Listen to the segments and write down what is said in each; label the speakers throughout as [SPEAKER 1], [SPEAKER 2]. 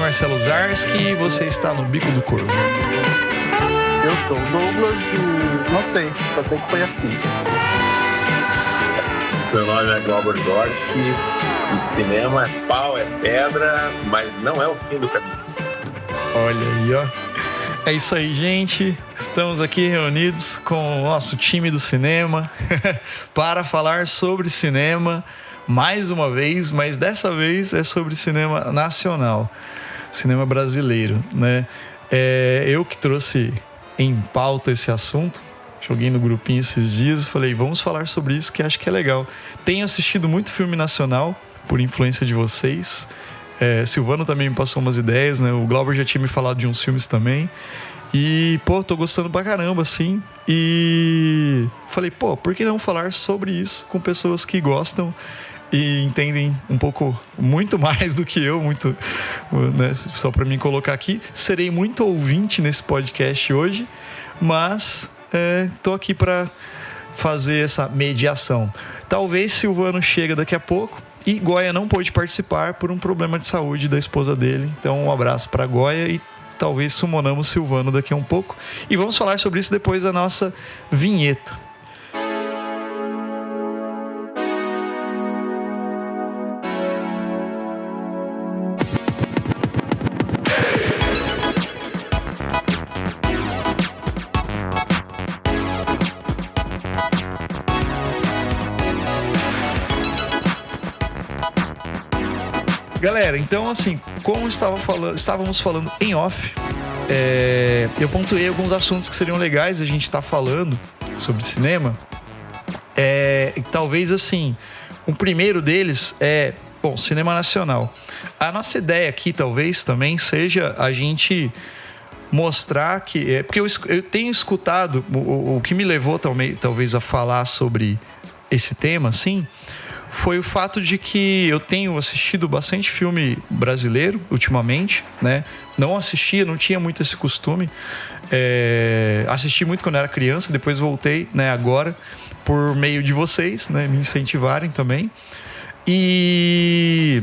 [SPEAKER 1] Marcelo Zarski e você está no Bico do Corvo.
[SPEAKER 2] Eu sou o Douglas e não sei, só sei que foi assim.
[SPEAKER 3] Meu nome é Glauber Gorski e cinema é pau, é pedra, mas não é o fim do caminho.
[SPEAKER 1] Olha aí, ó. É isso aí, gente. Estamos aqui reunidos com o nosso time do cinema para falar sobre cinema mais uma vez, mas dessa vez é sobre cinema nacional, cinema brasileiro, né? Eu que trouxe em pauta esse assunto, joguei no grupinho esses dias e falei, vamos falar sobre isso que acho que é legal. Tenho assistido muito filme nacional por influência de vocês. Silvano também me passou umas ideias, né? O Glauber já tinha me falado de uns filmes também. E, tô gostando pra caramba, assim. E falei, por que não falar sobre isso com pessoas que gostam e entendem um pouco, muito mais do que eu, muito, né? Só pra mim colocar aqui. Serei muito ouvinte nesse podcast hoje, mas tô aqui pra fazer essa mediação. Talvez Silvano chegue daqui a pouco. E Goya não pôde participar por um problema de saúde da esposa dele. Então, um abraço para Goya e talvez sumonamos Silvano daqui a um pouco. E vamos falar sobre isso depois da nossa vinheta. Galera, então assim, como estávamos falando em off, eu pontuei alguns assuntos que seriam legais a gente estar falando sobre cinema. Talvez assim, o primeiro deles cinema nacional. A nossa ideia aqui talvez também seja a gente mostrar que... porque eu tenho escutado, o que me levou talvez a falar sobre esse tema, assim... foi o fato de que eu tenho assistido bastante filme brasileiro ultimamente, né? Não tinha muito esse costume. Assisti muito quando era criança, depois voltei, né, agora, por meio de vocês, né, me incentivarem também. E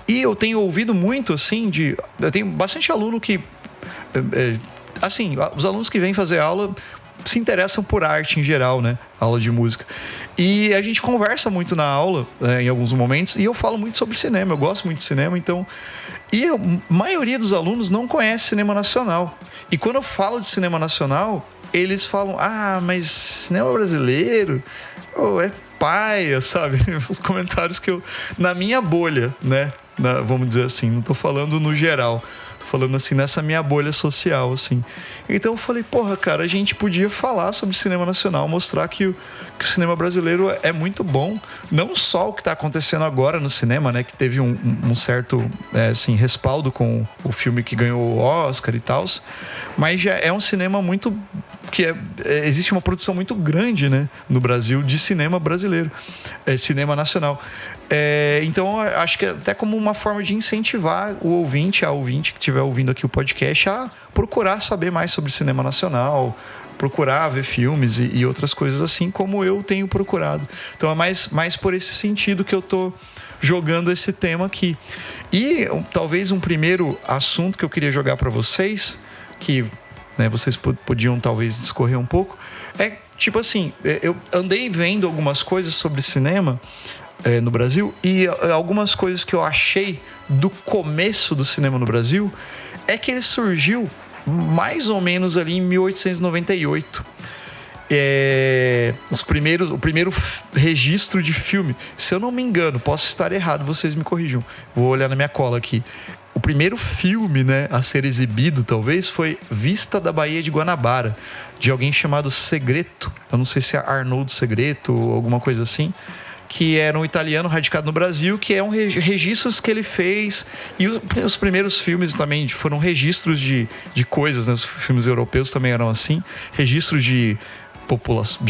[SPEAKER 1] eu tenho ouvido muito, assim, eu tenho bastante aluno que... assim, os alunos que vêm fazer aula se interessam por arte em geral, né? Aula de música. E a gente conversa muito na aula, em alguns momentos, e eu falo muito sobre cinema, eu gosto muito de cinema, então... E a maioria dos alunos não conhece cinema nacional. E quando eu falo de cinema nacional, eles falam, mas cinema brasileiro, é paia, sabe? Os comentários que eu... Na minha bolha, né? Vamos dizer assim, não tô falando no geral. Falando assim, nessa minha bolha social, assim. Então eu falei, cara, a gente podia falar sobre cinema nacional, mostrar que o cinema brasileiro é muito bom. Não só o que está acontecendo agora no cinema, né? Que teve um certo, respaldo com o filme que ganhou o Oscar e tal. Mas já é um cinema muito... existe uma produção muito grande, né? No Brasil, de cinema brasileiro. Cinema nacional. Então, acho que até como uma forma de incentivar a ouvinte que estiver ouvindo aqui o podcast a procurar saber mais sobre cinema nacional, procurar ver filmes e outras coisas assim, como eu tenho procurado. Então, é mais por esse sentido que eu tô jogando esse tema aqui. E talvez um primeiro assunto que eu queria jogar para vocês, que, né, vocês podiam talvez discorrer um pouco, tipo assim, eu andei vendo algumas coisas sobre cinema no Brasil, e algumas coisas que eu achei do começo do cinema no Brasil é que ele surgiu mais ou menos ali em 1898. O primeiro registro de filme, se eu não me engano, posso estar errado, vocês me corrijam, vou olhar na minha cola aqui. O primeiro filme, né, a ser exibido, talvez, foi Vista da Baía de Guanabara, de alguém chamado Segreto. Eu não sei se é Arnoldo Segreto ou alguma coisa assim, que era um italiano radicado no Brasil, que é registros que ele fez. E os primeiros filmes também foram registros de coisas, né? Os filmes europeus também eram assim. Registros de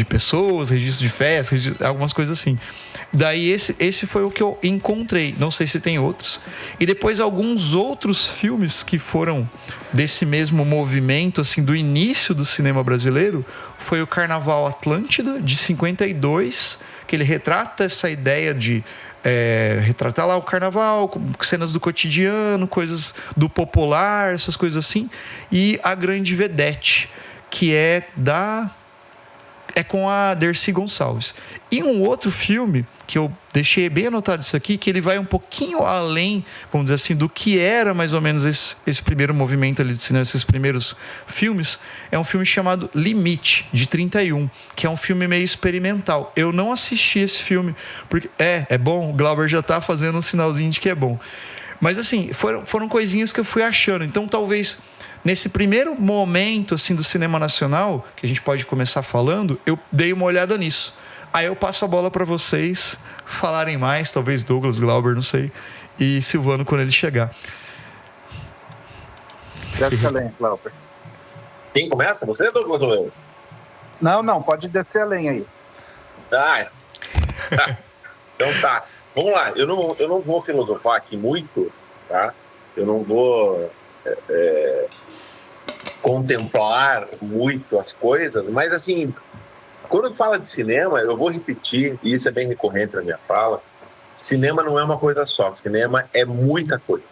[SPEAKER 1] pessoas, registros de festas, algumas coisas assim. Daí esse foi o que eu encontrei. Não sei se tem outros. E depois alguns outros filmes que foram desse mesmo movimento, assim, do início do cinema brasileiro, foi o Carnaval Atlântida, de 52, que ele retrata essa ideia de retratar lá o carnaval, com cenas do cotidiano, coisas do popular, essas coisas assim. E A Grande Vedete, que é com a Dercy Gonçalves. E um outro filme, que eu deixei bem anotado isso aqui, que ele vai um pouquinho além, vamos dizer assim, do que era mais ou menos esse primeiro movimento ali de cinema, esses primeiros filmes, é um filme chamado Limite, de 31, que é um filme meio experimental. Eu não assisti esse filme, porque é bom, o Glauber já tá fazendo um sinalzinho de que é bom. Mas assim, foram coisinhas que eu fui achando. Então talvez nesse primeiro momento assim, do cinema nacional, que a gente pode começar falando, eu dei uma olhada nisso. Aí eu passo a bola para vocês falarem mais, talvez Douglas, Glauber, não sei, e Silvano quando ele chegar.
[SPEAKER 2] Desce a lenha, Glauber.
[SPEAKER 3] Quem começa? Você, Douglas, ou eu?
[SPEAKER 2] Não, pode descer a lenha aí.
[SPEAKER 3] Tá. Então tá. Vamos lá. Eu não vou filosofar aqui muito, tá? Eu não vou contemplar muito as coisas, mas assim, quando fala de cinema, eu vou repetir, e isso é bem recorrente na minha fala, cinema não é uma coisa só, cinema é muita coisa.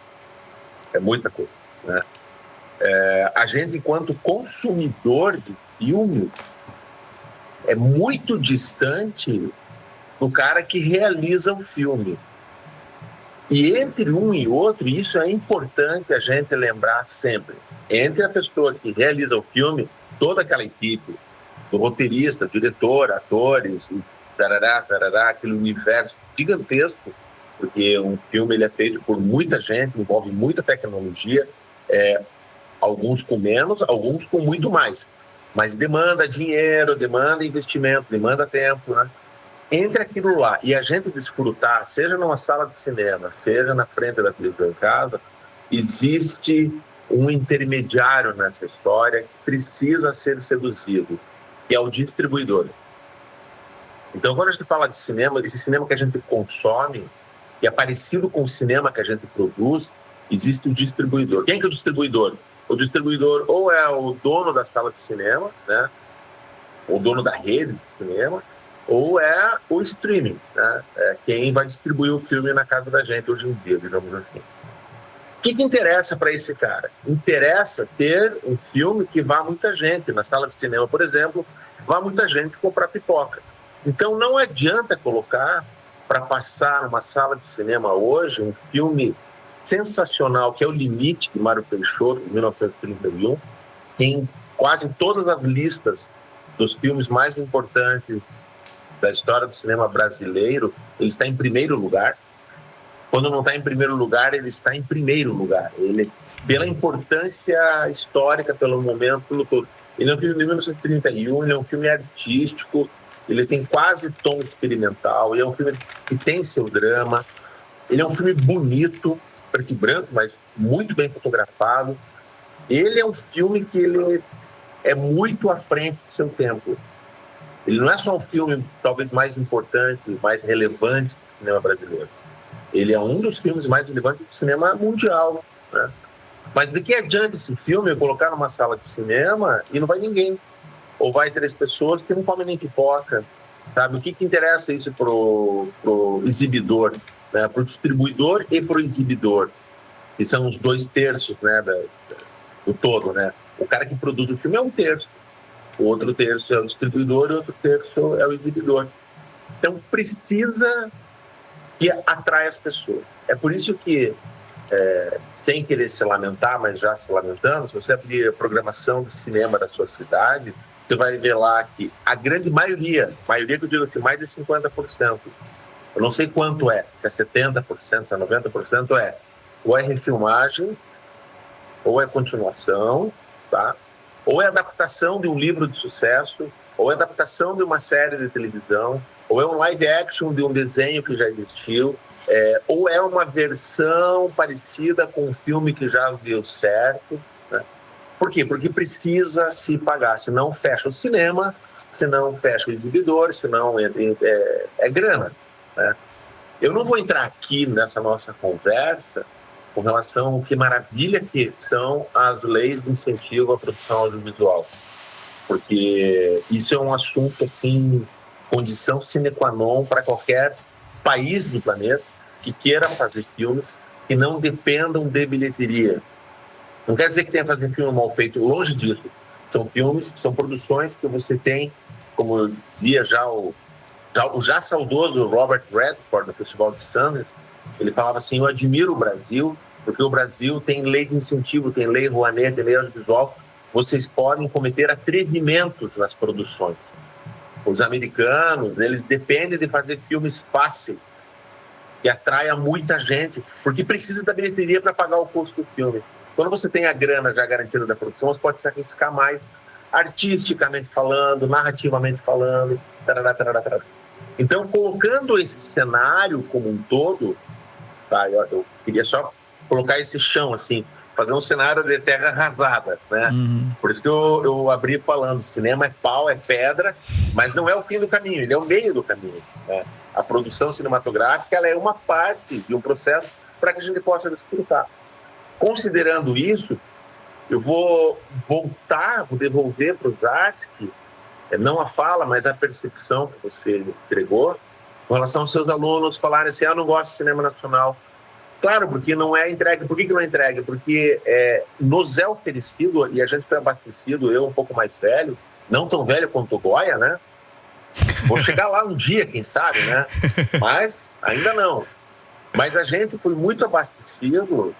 [SPEAKER 3] É muita coisa, né? A gente, enquanto consumidor de filmes, é muito distante do cara que realiza o filme. E entre um e outro, isso é importante a gente lembrar sempre. Entre a pessoa que realiza o filme, toda aquela equipe, do roteirista, diretor, atores, tarará, aquele universo gigantesco, porque um filme ele é feito por muita gente, envolve muita tecnologia, alguns com menos, alguns com muito mais. Mas demanda dinheiro, demanda investimento, demanda tempo, né? Entre aquilo lá e a gente desfrutar, seja numa sala de cinema, seja na frente da televisão em casa, existe um intermediário nessa história que precisa ser seduzido, que é o distribuidor. Então, quando a gente fala de cinema, esse cinema que a gente consome, que é parecido com o cinema que a gente produz, existe o distribuidor. Quem que é o distribuidor? O distribuidor ou é o dono da sala de cinema, né? O dono da rede de cinema, ou é o streaming, né? É quem vai distribuir o filme na casa da gente hoje em dia, digamos assim. O que interessa para esse cara? Interessa ter um filme que vá muita gente. Na sala de cinema, por exemplo, vá muita gente comprar pipoca. Então não adianta colocar para passar numa sala de cinema hoje um filme sensacional, que é O Limite, de Mário Peixoto, de 1931, em quase todas as listas dos filmes mais importantes da história do cinema brasileiro, ele está em primeiro lugar. Quando não está em primeiro lugar, ele está em primeiro lugar. Ele, pela importância histórica, pelo momento, pelo todo. Ele é um filme de 1931, ele é um filme artístico, ele tem quase tom experimental, ele é um filme que tem seu drama, ele é um filme bonito, preto e branco, mas muito bem fotografado. Ele é um filme que ele é muito à frente de seu tempo. Ele não é só um filme talvez mais importante, mais relevante do cinema brasileiro. Ele é um dos filmes mais relevantes do cinema mundial, né? Mas de que adianta esse filme eu colocar numa sala de cinema e não vai ninguém? Ou vai 3 pessoas que não comem nem pipoca, sabe? O que interessa isso pro exibidor, né? Pro distribuidor e pro exibidor, que são os 2/3, né, do todo, né? O cara que produz o filme é 1/3. O outro terço é o distribuidor e o outro terço é o exibidor. Então, precisa que atrai as pessoas. É por isso que, sem querer se lamentar, mas já se lamentando, se você abrir a programação de cinema da sua cidade, você vai ver lá que a grande maioria que eu digo assim, mais de 50%, eu não sei quanto é, se é 70%, se é 90%, ou é refilmagem, ou é continuação, tá? Ou é adaptação de um livro de sucesso, ou é adaptação de uma série de televisão, ou é um live action de um desenho que já existiu, ou é uma versão parecida com um filme que já deu certo, né? Por quê? Porque precisa se pagar, senão fecha o cinema, senão fecha o exibidor, senão é grana, né? Eu não vou entrar aqui nessa nossa conversa com relação ao que maravilha que são as leis de incentivo à produção audiovisual, porque isso é um assunto, assim, condição sine qua non para qualquer país do planeta, que queira fazer filmes que não dependam de bilheteria. Não quer dizer que tenha que fazer filme mal feito, longe disso. São filmes, são produções que você tem, como dizia já o já saudoso Robert Redford, no Festival de Sundance, ele falava assim: eu admiro o Brasil, porque o Brasil tem lei de incentivo, tem lei Rouanet, tem lei audiovisual, vocês podem cometer atrevimentos nas produções. Os americanos, eles dependem de fazer filmes fáceis, que atraia muita gente, porque precisa da bilheteria para pagar o custo do filme. Quando você tem a grana já garantida da produção, você pode se arriscar mais, artisticamente falando, narrativamente falando, tarará, tarará, tarará. Então, colocando esse cenário como um todo, tá, eu queria só colocar esse chão, assim, fazer um cenário de terra arrasada, né? Por isso que eu abri falando, cinema é pau, é pedra, mas não é o fim do caminho, ele é o meio do caminho, né? A produção cinematográfica, ela é uma parte de um processo para que a gente possa desfrutar. Considerando isso, eu vou devolver para os artes, que não a fala, mas a percepção que você entregou, com relação aos seus alunos falarem assim: eu não gosto de cinema nacional. Claro, porque não é entregue. Por que não é entregue? Porque nos é oferecido, e a gente foi abastecido, eu um pouco mais velho, não tão velho quanto o Goya, né? Vou chegar lá um dia, quem sabe, né? Mas ainda não. Mas a gente foi muito abastecido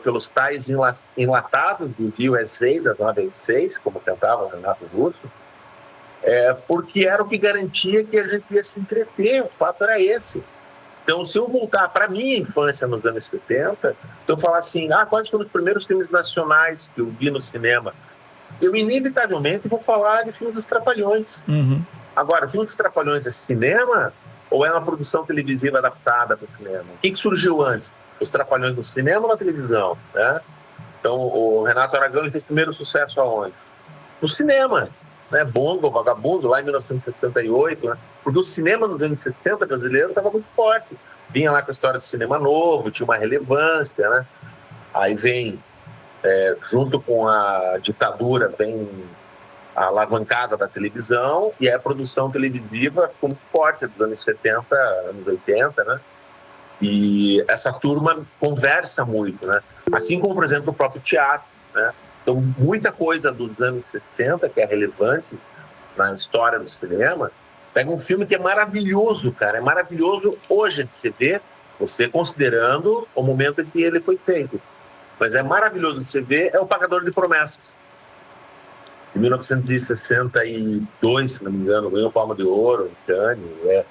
[SPEAKER 3] pelos tais enlatados do USA, das 96, como cantava o Renato Russo, porque era o que garantia que a gente ia se entreter, o fato era esse. Então, se eu voltar para a minha infância nos anos 70, se eu falar assim, quais foram os primeiros filmes nacionais que eu vi no cinema, eu inevitavelmente vou falar de filme dos Trapalhões. Agora, o filme dos Trapalhões é cinema ou é uma produção televisiva adaptada para o cinema? O que surgiu antes? Os Trapalhões no cinema ou na televisão? Né? Então, o Renato Aragão fez primeiro sucesso aonde? No cinema. Né? Bongo, Vagabundo, lá em 1968, né? Porque o cinema nos anos 60 brasileiro estava muito forte. Vinha lá com a história do cinema novo, tinha uma relevância, né? Aí vem, junto com a ditadura, vem a alavancada da televisão, e a produção televisiva ficou muito forte dos anos 70, anos 80, né? E essa turma conversa muito, né? Assim como, por exemplo, o próprio teatro, né? Então, muita coisa dos anos 60, que é relevante na história do cinema, pega um filme que é maravilhoso, cara. É maravilhoso hoje de se ver, você considerando o momento em que ele foi feito. Mas é maravilhoso de se ver, é O Pagador de Promessas. Em 1962, se não me engano, ganhou Palma de Ouro, em Cannes.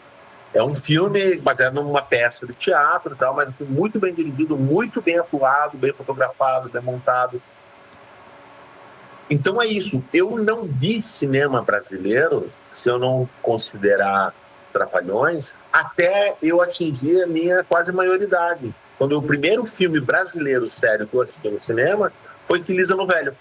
[SPEAKER 3] É um filme baseado numa peça de teatro e tal, mas muito bem dirigido, muito bem atuado, bem fotografado, bem montado. Então é isso. Eu não vi cinema brasileiro, se eu não considerar os Trapalhões, até eu atingir a minha quase maioridade. Quando o primeiro filme brasileiro sério que eu assisti no cinema foi Feliz Ano Velho,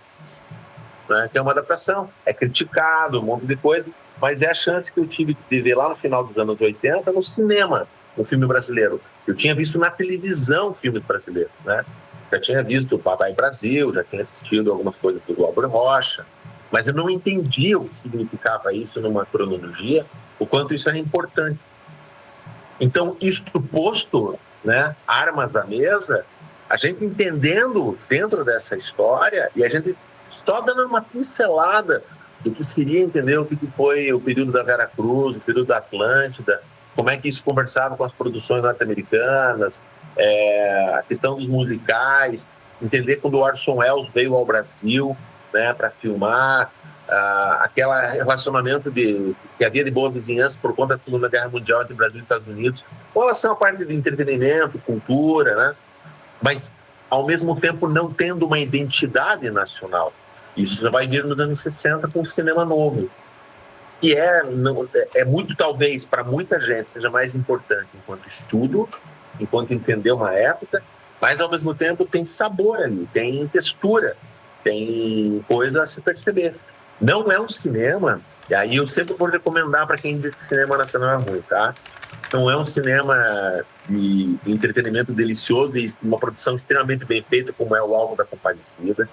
[SPEAKER 3] né? Que é uma adaptação. É criticado, um monte de coisa, mas é a chance que eu tive de ver lá no final dos anos 80 no cinema, um filme brasileiro. Eu tinha visto na televisão filmes brasileiros, né? Já tinha visto o Papai Brasil, já tinha assistido algumas coisas do Glauber Rocha, mas eu não entendia o que significava isso numa cronologia, o quanto isso era importante. Então, isto posto, né, armas à mesa, a gente entendendo dentro dessa história, e a gente só dando uma pincelada do que seria entender o que foi o período da Vera Cruz, o período da Atlântida, como é que isso conversava com as produções norte-americanas, a questão dos musicais, entender quando o Orson Welles veio ao Brasil, né, para filmar, aquele relacionamento que havia de boa vizinhança por conta da Segunda Guerra Mundial entre Brasil e Estados Unidos, com relação à parte de entretenimento, cultura, né, mas ao mesmo tempo não tendo uma identidade nacional. Isso já vai vir nos anos 60 com o cinema novo, que é muito, talvez, para muita gente, seja mais importante enquanto estudo, enquanto entender uma época, mas ao mesmo tempo tem sabor ali, tem textura, tem coisa a se perceber. Não é um cinema, e aí eu sempre vou recomendar para quem diz que cinema nacional é ruim, tá? Não é um cinema de entretenimento delicioso e uma produção extremamente bem feita, como é O Alto da Compadecida,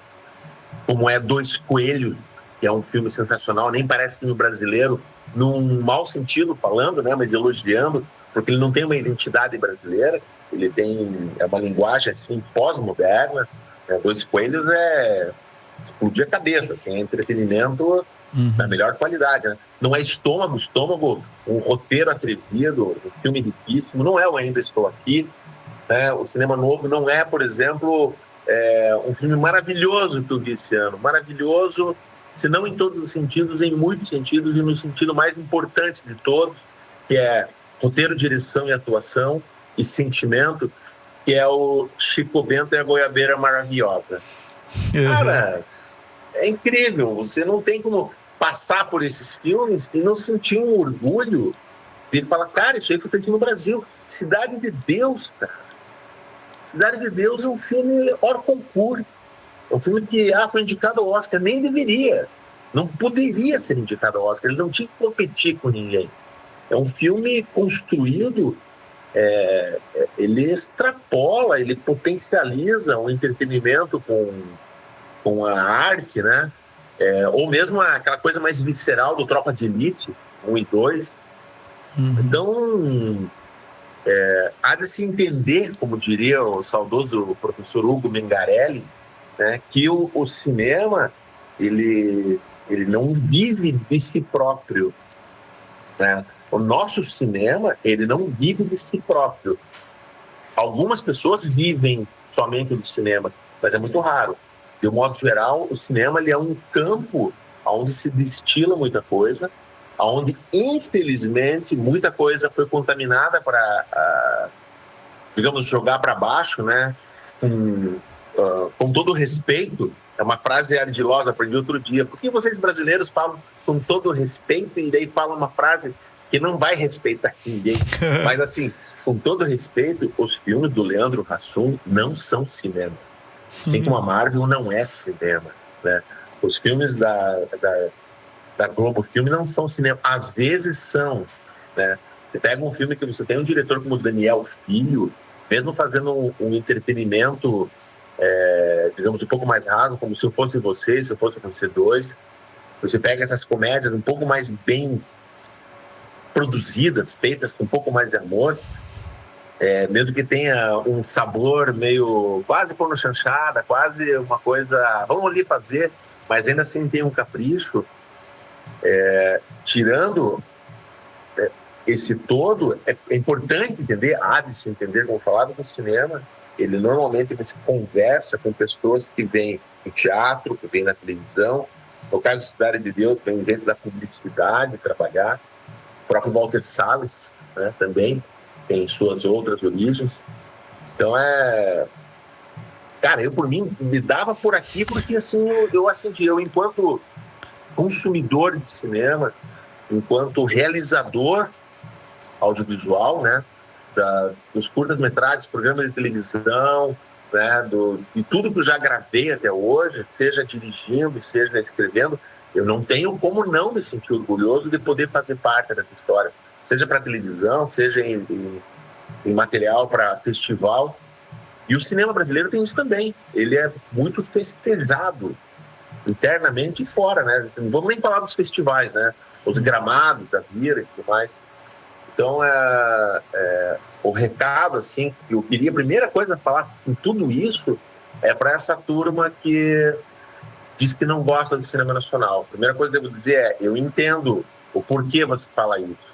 [SPEAKER 3] como é Dois Coelhos, que é um filme sensacional, nem parece filme brasileiro, num mau sentido falando, né, mas elogiando, porque ele não tem uma identidade brasileira. ele tem uma linguagem assim, pós-moderna, né? Dois Coelhos explodir a cabeça, assim, é entretenimento da melhor qualidade, né? Não é estômago, um roteiro atrevido, um filme riquíssimo, não é o Ainda Estou Aqui, né? O cinema novo não é, por exemplo, um filme maravilhoso que eu vi esse ano, maravilhoso, se não em todos os sentidos, em muitos sentidos, e no sentido mais importante de todos, que é roteiro, direção e atuação e sentimento, que é o Chico Bento e a Goiabeira Maravilhosa. Cara, é incrível, você não tem como passar por esses filmes e não sentir um orgulho de falar, cara, isso aí foi feito no Brasil. Cidade de Deus, cara. Cidade de Deus é um filme hors concurso. É um filme que foi indicado ao Oscar, nem deveria. Não poderia ser indicado ao Oscar, ele não tinha que competir com ninguém. É um filme construído, ele extrapola, ele potencializa o entretenimento com a arte, né? Ou mesmo aquela coisa mais visceral do Tropa de Elite, 1 e 2. Então, há de se entender, como diria o saudoso professor Hugo Mengarelli, né, que o cinema ele não vive de si próprio, né? O nosso cinema, ele não vive de si próprio. Algumas pessoas vivem somente do cinema, mas é muito raro. De um modo geral, o cinema ele é um campo onde se destila muita coisa, onde, infelizmente, muita coisa foi contaminada para, digamos, jogar para baixo, né? Com todo respeito, é uma frase ardilosa, aprendi outro dia. Por que vocês brasileiros falam com todo respeito e daí falam uma frase que não vai respeitar ninguém? Mas, assim, com todo respeito, os filmes do Leandro Hassum não são cinema. Assim como a Marvel não é cinema, né? Os filmes da Globo Filme não são cinema. Às vezes são, né? Você pega um filme que você tem um diretor como Daniel Filho, mesmo fazendo um entretenimento, digamos, um pouco mais raso, como Se Eu Fosse Você, Se Eu Fosse Você 2. Você pega essas comédias um pouco mais bem produzidas, feitas com um pouco mais de amor, mesmo que tenha um sabor meio quase porno chanchada, quase uma coisa, vamos ali fazer, mas ainda assim tem um capricho, tirando esse todo, é importante entender, há de se entender, como falado no cinema, ele normalmente você conversa com pessoas que vêm no teatro, que vêm na televisão, no caso da Cidade de Deus, vem gente da publicidade trabalhar, o próprio Walter Salles, né, também tem suas outras origens. Então cara, eu por mim me dava por aqui porque assim eu enquanto consumidor de cinema, enquanto realizador audiovisual, né, dos curtas-metragens, programas de televisão, né, de tudo que eu já gravei até hoje, seja dirigindo, seja escrevendo, eu não tenho como não me sentir orgulhoso de poder fazer parte dessa história, seja para televisão, seja em material para festival. E o cinema brasileiro tem isso também. Ele é muito festejado internamente e fora, né? Não vamos nem falar dos festivais, né? Os gramados da Vira e tudo mais. Então, o recado, assim, que eu queria, a primeira coisa a falar com tudo isso é para essa turma que diz que não gosta do cinema nacional. A primeira coisa que eu devo dizer eu entendo o porquê você fala isso.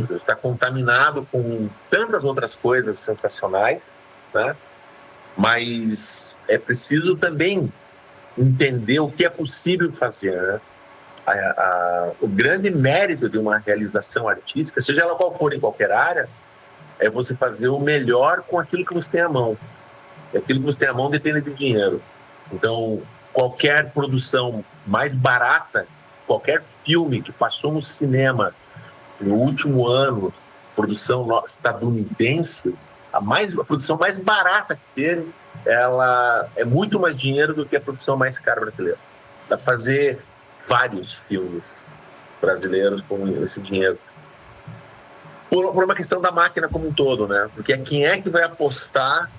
[SPEAKER 3] Você está contaminado com tantas outras coisas sensacionais, né? Mas é preciso também entender o que é possível fazer, né? O grande mérito de uma realização artística, seja ela qual for em qualquer área, é você fazer o melhor com aquilo que você tem à mão. E aquilo que você tem à mão depende de dinheiro. Então, qualquer produção mais barata, qualquer filme que passou no cinema no último ano, produção estadunidense, a produção mais barata que teve, ela é muito mais dinheiro do que a produção mais cara brasileira. Dá para fazer vários filmes brasileiros com esse dinheiro. Por uma questão da máquina como um todo, né? Porque quem é que vai apostar,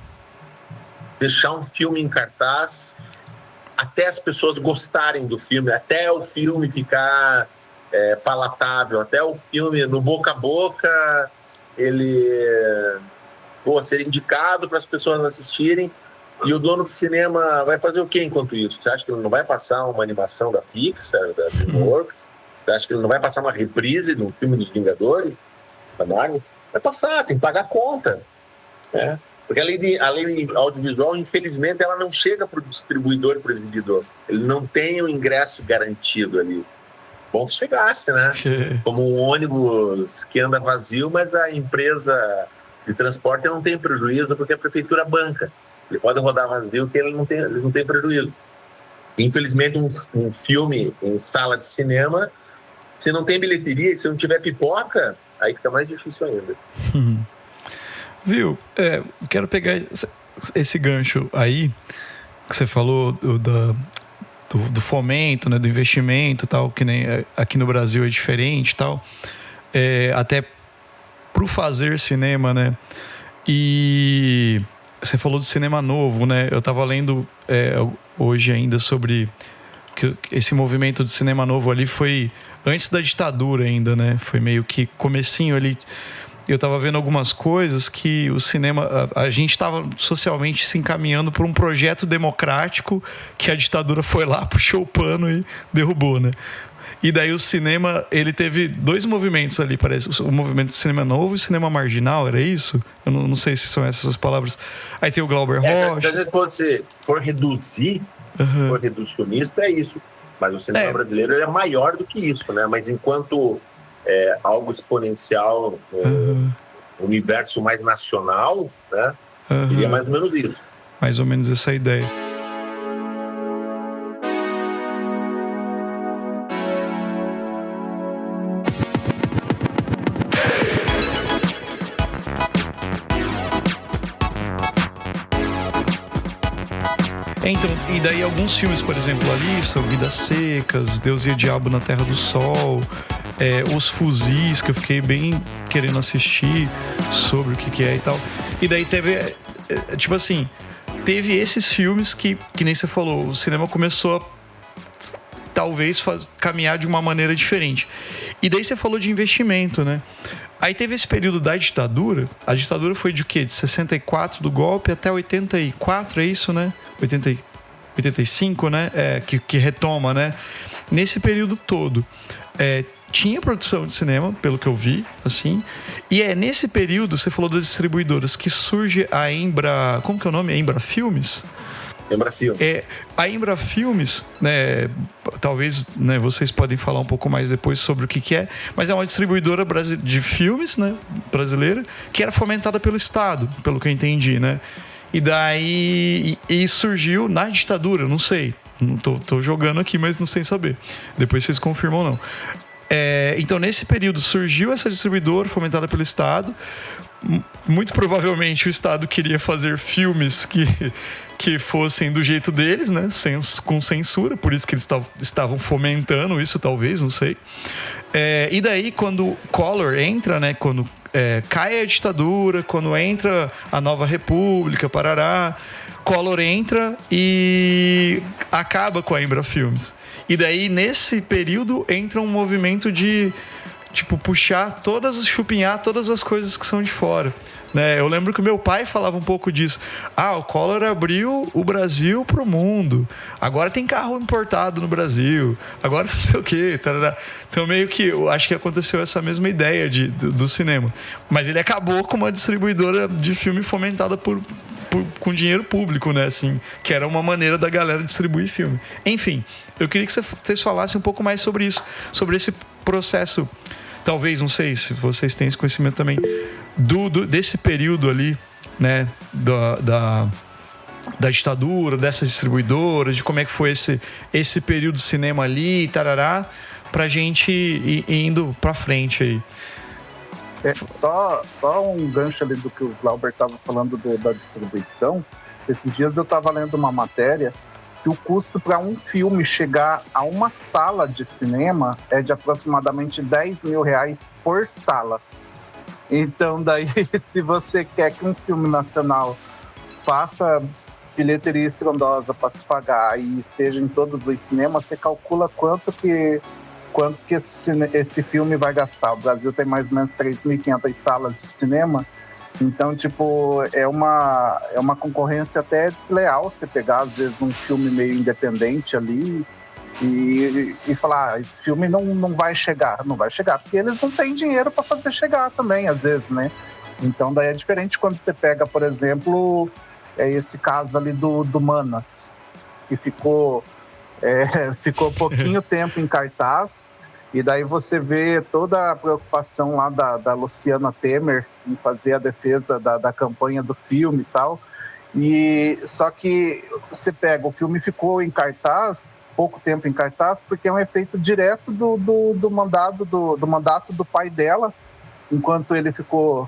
[SPEAKER 3] deixar um filme em cartaz, até as pessoas gostarem do filme, até o filme ficar palatável, até o filme no boca a boca ele ser indicado para as pessoas assistirem, e o dono do cinema vai fazer o quê enquanto isso? Você acha que ele não vai passar uma animação da Pixar, da DreamWorks? Você acha que ele não vai passar uma reprise do filme dos Vingadores, da Marvel? Vai passar, tem que pagar a conta, né? Porque a lei audiovisual, infelizmente, ela não chega para o distribuidor, para o exibidor. Ele não tem o ingresso garantido ali. Bom que chegasse, né? Como um ônibus que anda vazio, mas a empresa de transporte não tem prejuízo porque a prefeitura banca. Ele pode rodar vazio que ele não tem prejuízo. Infelizmente, um filme em sala de cinema, se não tem bilheteria e se não tiver pipoca, aí fica mais difícil ainda.
[SPEAKER 1] Viu? Quero pegar esse gancho aí que você falou do fomento, né, do investimento, tal, que nem aqui no Brasil é diferente, tal, até pro fazer cinema, né? E você falou do cinema novo, né? Eu estava lendo hoje ainda sobre que esse movimento de cinema novo ali foi antes da ditadura ainda, né? Foi meio que comecinho ali. Eu estava vendo algumas coisas que o cinema... A gente estava socialmente se encaminhando por um projeto democrático que a ditadura foi lá, puxou o pano e derrubou, né? E daí o cinema, ele teve 2 movimentos ali, parece. O movimento de cinema novo e cinema marginal, era isso? Eu não sei se são essas as palavras. Aí tem o Glauber Rocha.
[SPEAKER 3] Se for reduzir, for reducionista, é isso. Mas o cinema brasileiro é maior do que isso, né? Mas enquanto... algo exponencial, universo mais nacional, né? Seria mais ou menos isso.
[SPEAKER 1] Mais ou menos essa ideia. Então, e daí alguns filmes, por exemplo, ali são Vidas Secas, Deus e o Diabo na Terra do Sol, Os Fuzis, que eu fiquei bem querendo assistir sobre o que é e tal. E daí teve, tipo assim, teve esses filmes que nem você falou, o cinema começou a talvez caminhar de uma maneira diferente. E daí você falou de investimento, né? Aí teve esse período da ditadura. A ditadura foi de quê? De 64 do golpe até 84, é isso, né? 85, né? Que retoma, né? Nesse período todo, tinha produção de cinema, pelo que eu vi, assim. E nesse período, você falou das distribuidoras, que surge a Embra... Como que é o nome? Embra Filmes?
[SPEAKER 3] Embra Filmes.
[SPEAKER 1] A Embra Filmes, né, talvez, né, vocês podem falar um pouco mais depois sobre o que é, mas é uma distribuidora de filmes, né, brasileira, que era fomentada pelo Estado, pelo que eu entendi, né? E daí surgiu na ditadura, não sei. Não tô jogando aqui, mas não sei saber. Depois vocês confirmam ou não. Então, nesse período, surgiu essa distribuidora fomentada pelo Estado. Muito provavelmente o Estado queria fazer filmes que fossem do jeito deles, né? Com censura, por isso que eles estavam fomentando isso, talvez, não sei. E daí, quando Collor entra, né? Quando cai a ditadura, quando entra a nova república, parará, Collor entra e acaba com a Embra Filmes. E daí, nesse período, entra um movimento de, tipo, chupinhar todas as coisas que são de fora. Né? Eu lembro que o meu pai falava um pouco disso. O Collor abriu o Brasil pro mundo. Agora tem carro importado no Brasil. Agora não sei o quê. Tarará. Então meio que eu acho que aconteceu essa mesma ideia do cinema. Mas ele acabou com uma distribuidora de filme fomentada com dinheiro público, né? Assim, que era uma maneira da galera distribuir filme. Enfim, eu queria que vocês falassem um pouco mais sobre isso. Sobre esse processo. Talvez, não sei se vocês têm esse conhecimento também, desse período ali, né, da ditadura, dessas distribuidoras, de como é que foi esse período de cinema ali, tarará, pra gente ir indo pra frente aí.
[SPEAKER 2] Só um gancho ali do que o Glauber estava falando da distribuição. Esses dias eu estava lendo uma matéria que o custo para um filme chegar a uma sala de cinema é de aproximadamente R$10 mil por sala. Então, daí, se você quer que um filme nacional faça bilheteria estrondosa para se pagar e esteja em todos os cinemas, você calcula quanto que esse filme vai gastar. O Brasil tem mais ou menos 3.500 salas de cinema, Então, tipo, é uma concorrência até desleal você pegar, às vezes, um filme meio independente ali e falar, esse filme não vai chegar. Não vai chegar, porque eles não têm dinheiro para fazer chegar também, às vezes, né? Então, daí é diferente quando você pega, por exemplo, esse caso ali do Manas, que ficou pouquinho tempo em cartaz, e daí você vê toda a preocupação lá da Luciana Temer em fazer a defesa da campanha do filme e tal. E só que você pega, o filme ficou em cartaz, pouco tempo em cartaz, porque é um efeito direto do mandato do pai dela, enquanto ele ficou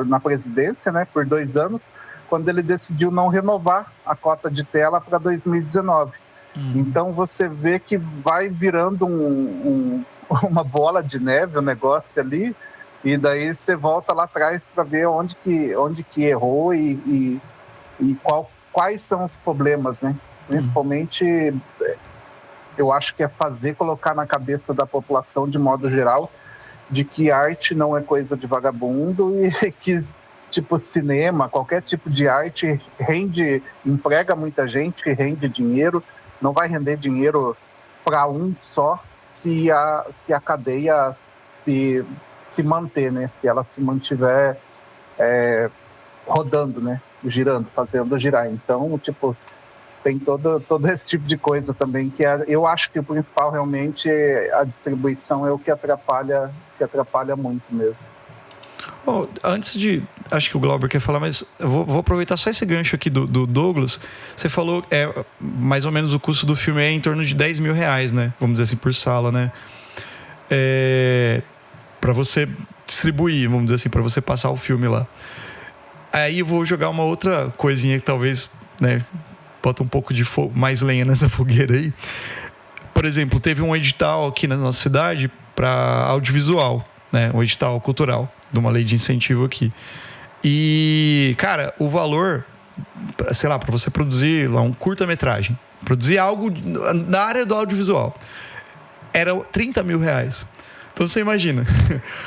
[SPEAKER 2] na presidência, né, por 2 anos, quando ele decidiu não renovar a cota de tela para 2019. Então você vê que vai virando uma bola de neve o negócio ali, e daí você volta lá atrás para ver onde que errou e quais são os problemas, né? Principalmente, eu acho que colocar na cabeça da população, de modo geral, de que arte não é coisa de vagabundo e que, tipo, cinema, qualquer tipo de arte emprega muita gente, rende dinheiro. Não vai render dinheiro para um só se a cadeia se manter, né? Se ela se mantiver rodando, né? Girando, fazendo girar. Então, tipo, tem todo esse tipo de coisa também, que eu acho que o principal realmente a distribuição é o que atrapalha muito mesmo.
[SPEAKER 1] Oh, acho que o Glauber quer falar, mas eu vou aproveitar só esse gancho aqui do Douglas. Você falou, mais ou menos o custo do filme é em torno de R$10 mil, né? Vamos dizer assim, por sala, né? Para você distribuir, vamos dizer assim, para você passar o filme lá. Aí eu vou jogar uma outra coisinha que talvez, né, bota um pouco de mais lenha nessa fogueira aí. Por exemplo, teve um edital aqui na nossa cidade para audiovisual, né? Um edital cultural, de uma lei de incentivo aqui. E, cara, o valor, sei lá, para você produzir lá um curta-metragem, produzir algo na área do audiovisual, era R$30 mil. Então você imagina,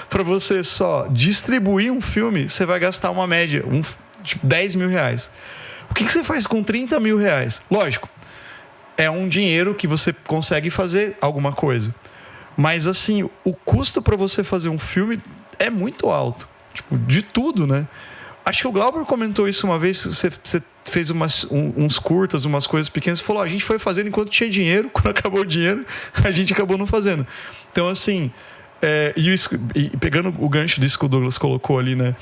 [SPEAKER 1] para você só distribuir um filme, você vai gastar uma média, tipo R$10 mil. O que você faz com R$30 mil? Lógico, é um dinheiro que você consegue fazer alguma coisa. Mas, assim, o custo para você fazer um filme é muito alto. Tipo, de tudo, né? Acho que o Glauber comentou isso uma vez. Você fez uns curtas, umas coisas pequenas. Você falou, a gente foi fazendo enquanto tinha dinheiro. Quando acabou o dinheiro, a gente acabou não fazendo. Então, assim... e pegando o gancho disso que o Douglas colocou ali, né?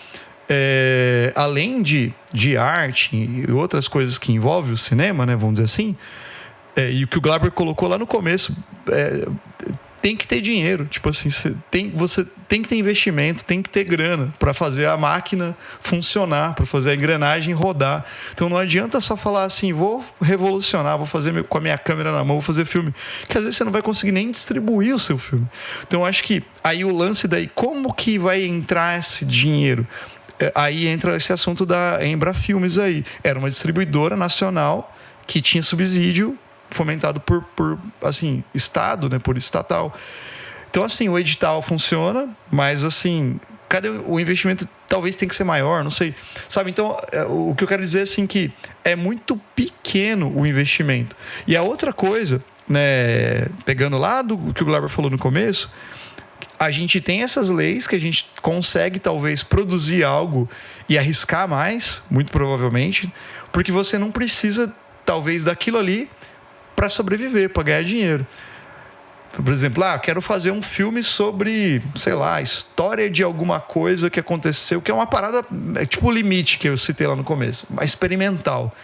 [SPEAKER 1] Além de arte e outras coisas que envolvem o cinema, né? Vamos dizer assim. E o que o Glauber colocou lá no começo... tem que ter dinheiro, tipo assim, você tem que ter investimento, tem que ter grana para fazer a máquina funcionar, para fazer a engrenagem rodar. Então não adianta só falar assim, vou revolucionar, vou fazer com a minha câmera na mão, vou fazer filme, que às vezes você não vai conseguir nem distribuir o seu filme. Então acho que aí o lance daí, como que vai entrar esse dinheiro? Aí entra esse assunto da Embrafilmes aí. Era uma distribuidora nacional que tinha subsídio fomentado por assim, Estado, né, por estatal. Então, assim, o edital funciona, mas, assim, cadê o investimento? Talvez tenha que ser maior, não sei. Sabe, então, o que eu quero dizer, assim, que é muito pequeno o investimento. E a outra coisa, né, pegando lá do que o Glauber falou no começo, a gente tem essas leis que a gente consegue, talvez, produzir algo e arriscar mais, muito provavelmente, porque você não precisa, talvez, daquilo ali para sobreviver, para ganhar dinheiro. Por exemplo, quero fazer um filme sobre, sei lá, a história de alguma coisa que aconteceu, que é uma parada, tipo o Limite, que eu citei lá no começo, mas experimental.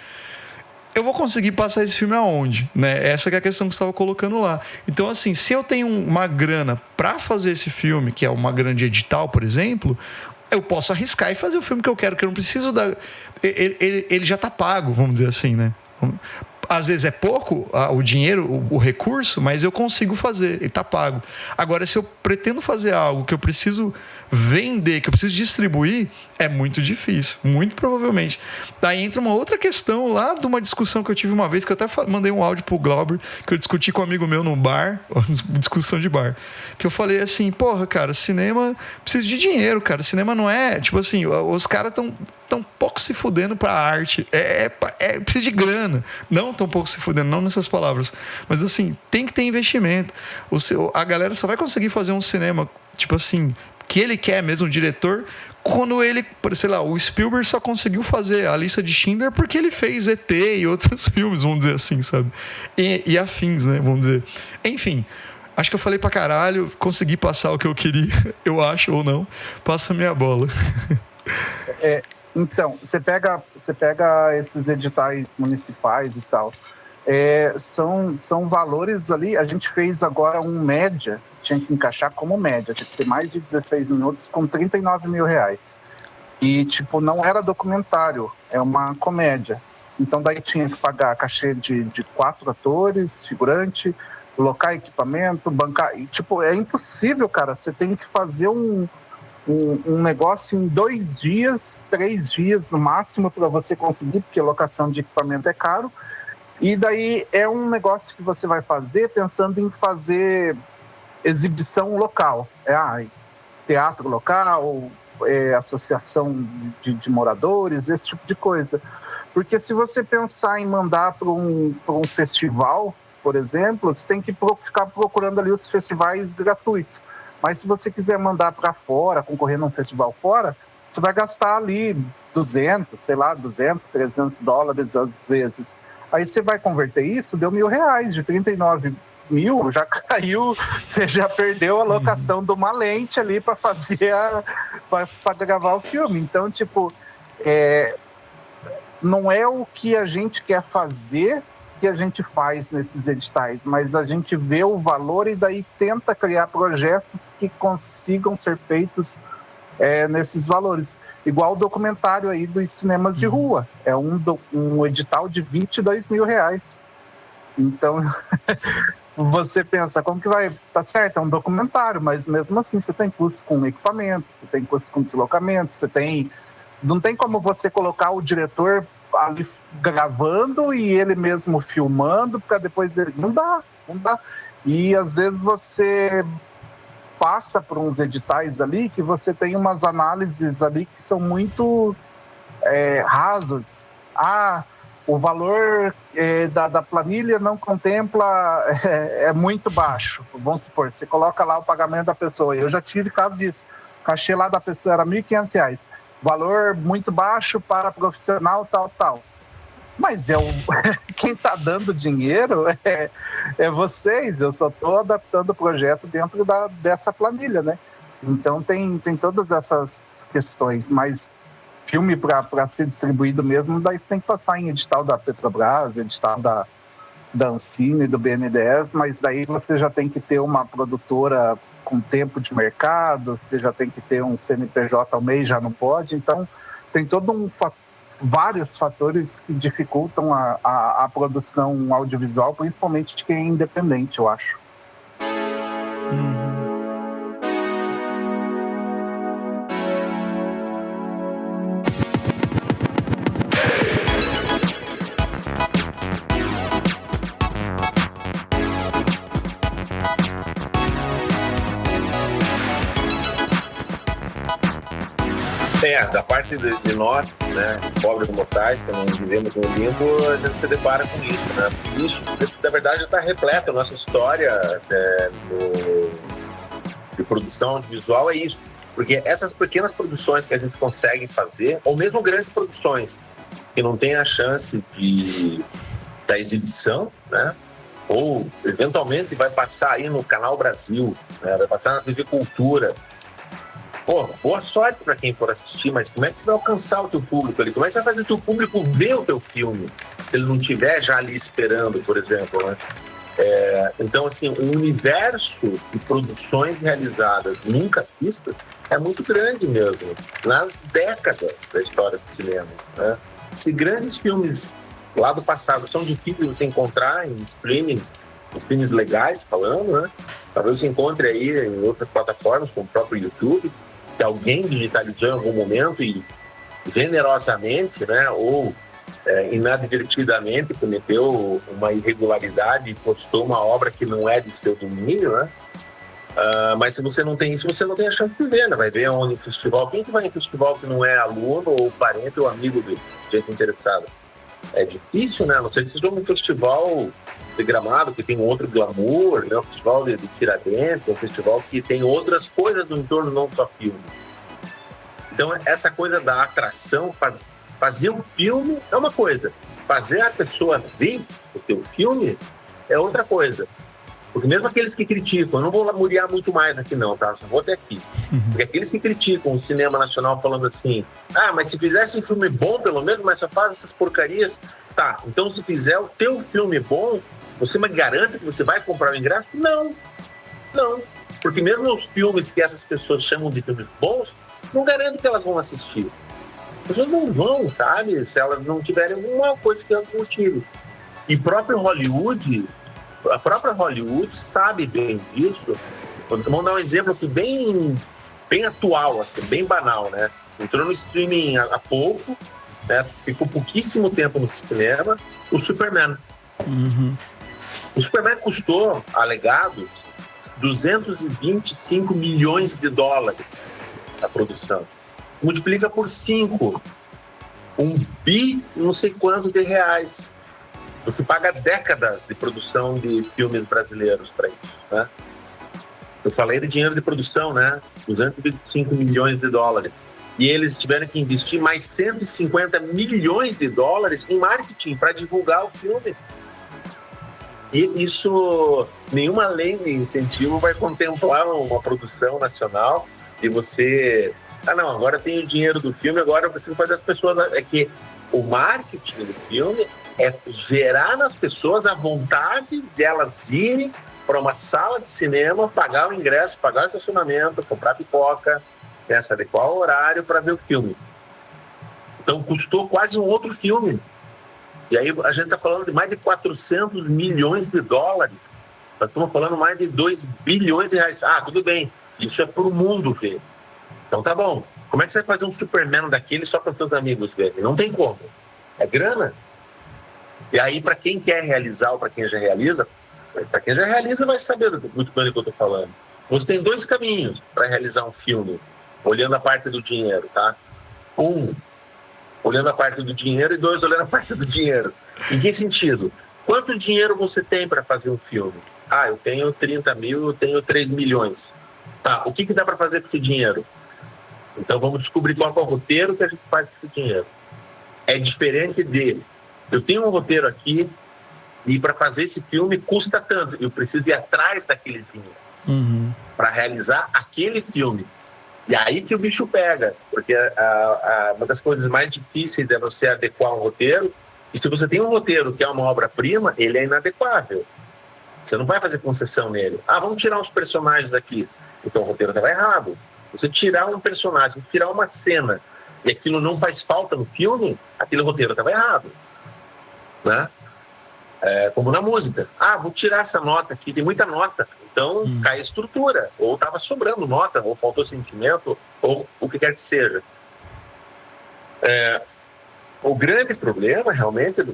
[SPEAKER 1] Eu vou conseguir passar esse filme aonde? Né? Essa que é a questão que você estava colocando lá. Então, assim, se eu tenho uma grana para fazer esse filme, que é uma grande edital, por exemplo, eu posso arriscar e fazer o filme que eu quero, que eu não preciso da... Ele já está pago, vamos dizer assim, né? Às vezes é pouco o dinheiro, o recurso, mas eu consigo fazer, ele está pago. Agora, se eu pretendo fazer algo que eu preciso vender, que eu preciso distribuir, é muito difícil, muito provavelmente. Daí entra uma outra questão lá de uma discussão que eu tive uma vez, que eu até mandei um áudio pro Glauber, que eu discuti com um amigo meu no bar, discussão de bar, que eu falei assim, porra, cara, cinema precisa de dinheiro, cara, cinema não é, tipo assim, os caras tão pouco se fudendo pra arte, precisa de grana, não tão pouco se fudendo, não nessas palavras, mas assim, tem que ter investimento. A galera só vai conseguir fazer um cinema, tipo assim, que ele quer mesmo, o diretor, quando ele, sei lá, o Spielberg só conseguiu fazer a Lista de Schindler porque ele fez ET e outros filmes, vamos dizer assim, sabe? E afins, né, vamos dizer. Enfim, acho que eu falei pra caralho, consegui passar o que eu queria, eu acho, ou não. Passa a minha bola.
[SPEAKER 2] Então, você pega esses editais municipais e tal, são valores ali, a gente fez agora um média, tinha que encaixar como média, tinha que ter mais de 16 minutos com R$39 mil. E, tipo, não era documentário, é uma comédia. Então, daí tinha que pagar cachê de 4 atores, figurante, locar equipamento, bancar. E, tipo, é impossível, cara. Você tem que fazer um negócio em 2 dias, 3 dias no máximo para você conseguir, porque locação de equipamento é caro. E daí é um negócio que você vai fazer pensando em fazer exibição local, teatro local, associação de moradores, esse tipo de coisa. Porque se você pensar em mandar para um festival, por exemplo, você tem que ficar procurando ali os festivais gratuitos. Mas se você quiser mandar para fora, concorrer num festival fora, você vai gastar ali 200, $300 às vezes. Aí você vai converter isso, deu R$1.000, de 39 mil, já caiu, você já perdeu a locação de uma lente ali para fazer para gravar o filme. Então, tipo, não é o que a gente quer fazer que a gente faz nesses editais, mas a gente vê o valor e daí tenta criar projetos que consigam ser feitos nesses valores. Igual o documentário aí dos cinemas de rua, é um edital de R$22 mil. Então, você pensa, como que vai? Tá certo, é um documentário, mas mesmo assim você tem custo com equipamento, você tem custo com deslocamento, não tem como você colocar o diretor ali gravando e ele mesmo filmando, porque depois ele... Não dá. E às vezes você passa por uns editais ali que você tem umas análises ali que são muito rasas. O valor da planilha não contempla, é muito baixo. Vamos supor, você coloca lá o pagamento da pessoa. Eu já tive caso disso. O cachê lá da pessoa era R$1.500. Valor muito baixo para profissional, tal. Mas quem está dando dinheiro é vocês. Eu só estou adaptando o projeto dentro dessa planilha, né? Então tem todas essas questões, mas filme para ser distribuído mesmo, daí você tem que passar em edital da Petrobras, edital da Ancine, do BNDES, mas daí você já tem que ter uma produtora com tempo de mercado, você já tem que ter um CNPJ ao mês, já não pode. Então tem vários fatores que dificultam a produção audiovisual, principalmente de quem é independente, eu acho.
[SPEAKER 3] Da parte de nós, né, pobres mortais, que não vivemos no limbo, a gente se depara com isso, né? Isso, na verdade, está repleto. A nossa história de produção audiovisual é isso. Porque essas pequenas produções que a gente consegue fazer, ou mesmo grandes produções, que não tem a chance da exibição, né? Ou, eventualmente, vai passar aí no Canal Brasil, né? Vai passar na TV Cultura. Pô, boa sorte para quem for assistir, mas como é que você vai alcançar o teu público ali? Como é que você vai fazer o teu público ver o teu filme, se ele não estiver já ali esperando, por exemplo, né? Então, assim, o universo de produções realizadas nunca vistas é muito grande mesmo, nas décadas da história do cinema, né? Se grandes filmes lá do passado são difíceis de você encontrar em streamings legais, falando, né? Talvez você encontre aí em outras plataformas, como o próprio YouTube. que alguém digitalizou em algum momento e generosamente, né, ou inadvertidamente cometeu uma irregularidade e postou uma obra que não é de seu domínio, né? Mas se você não tem isso, você não tem a chance de ver, né? Vai ver onde em festival. Quem que vai em festival que não é aluno ou parente ou amigo de gente interessada? É difícil, né? A não ser que seja um festival de Gramado, que tem outro glamour, né? Um festival de Tiradentes, um festival que tem outras coisas no entorno, não só filme. Então, essa coisa da atração, fazer um filme é uma coisa. Fazer a pessoa ver o teu filme é outra coisa. Porque mesmo aqueles que criticam, eu não vou lamuriar muito mais aqui não, tá? Só vou até aqui. Porque aqueles que criticam o cinema nacional falando assim, mas se fizesse um filme bom, pelo menos, mas só faz essas porcarias. Tá, então se fizer o teu filme bom, você me garante que você vai comprar o ingresso? Não. Porque mesmo os filmes que essas pessoas chamam de filmes bons, não garante que elas vão assistir. As pessoas não vão, sabe? Se elas não tiverem alguma coisa que elas motivo. E a própria Hollywood sabe bem disso. Vamos dar um exemplo aqui bem atual, assim, bem banal, né? Entrou no streaming há pouco, né? Ficou pouquíssimo tempo no cinema, o Superman. O Superman custou, alegados, 225 milhões de dólares a produção. Multiplica por 5, 1 bi não sei quanto de reais. Você paga décadas de produção de filmes brasileiros para isso, né? Eu falei de dinheiro de produção, né? 225 milhões de dólares. E eles tiveram que investir mais 150 milhões de dólares em marketing para divulgar o filme. E isso, nenhuma lei de incentivo vai contemplar uma produção nacional e você... não, agora tem o dinheiro do filme, agora eu preciso fazer as pessoas... É que o marketing do filme é gerar nas pessoas a vontade delas irem para uma sala de cinema, pagar o ingresso, pagar o estacionamento, comprar pipoca, saber qual é o horário para ver o filme. Então custou quase um outro filme. E aí a gente está falando de mais de 400 milhões de dólares. Nós estamos falando mais de 2 bilhões de reais. Tudo bem, isso é para o mundo ver. Então tá bom. Como é que você vai fazer um Superman daquele só para os seus amigos verem? Não tem como. É grana. E aí, para quem quer realizar ou para quem já realiza vai saber muito bem do que eu estou falando. Você tem 2 caminhos para realizar um filme, olhando a parte do dinheiro, tá? 1, olhando a parte do dinheiro, e 2, olhando a parte do dinheiro. Em que sentido? Quanto dinheiro você tem para fazer um filme? Eu tenho 30 mil, eu tenho 3 milhões. Tá, o que dá para fazer com esse dinheiro? Então vamos descobrir qual é o roteiro que a gente faz com esse dinheiro. É diferente de, eu tenho um roteiro aqui e para fazer esse filme custa tanto, eu preciso ir atrás daquele dinheiro para realizar aquele filme. E aí que o bicho pega, porque uma das coisas mais difíceis é você adequar um roteiro, e se você tem um roteiro que é uma obra-prima, ele é inadequável. Você não vai fazer concessão nele. Vamos tirar uns personagens aqui. Então o roteiro estava errado. Você tirar um personagem, tirar uma cena, e aquilo não faz falta no filme, aquele roteiro estava errado. Né? Como na música. Vou tirar essa nota aqui, tem muita nota. Então cai a estrutura. Ou estava sobrando nota, ou faltou sentimento, ou o que quer que seja. O grande problema, realmente,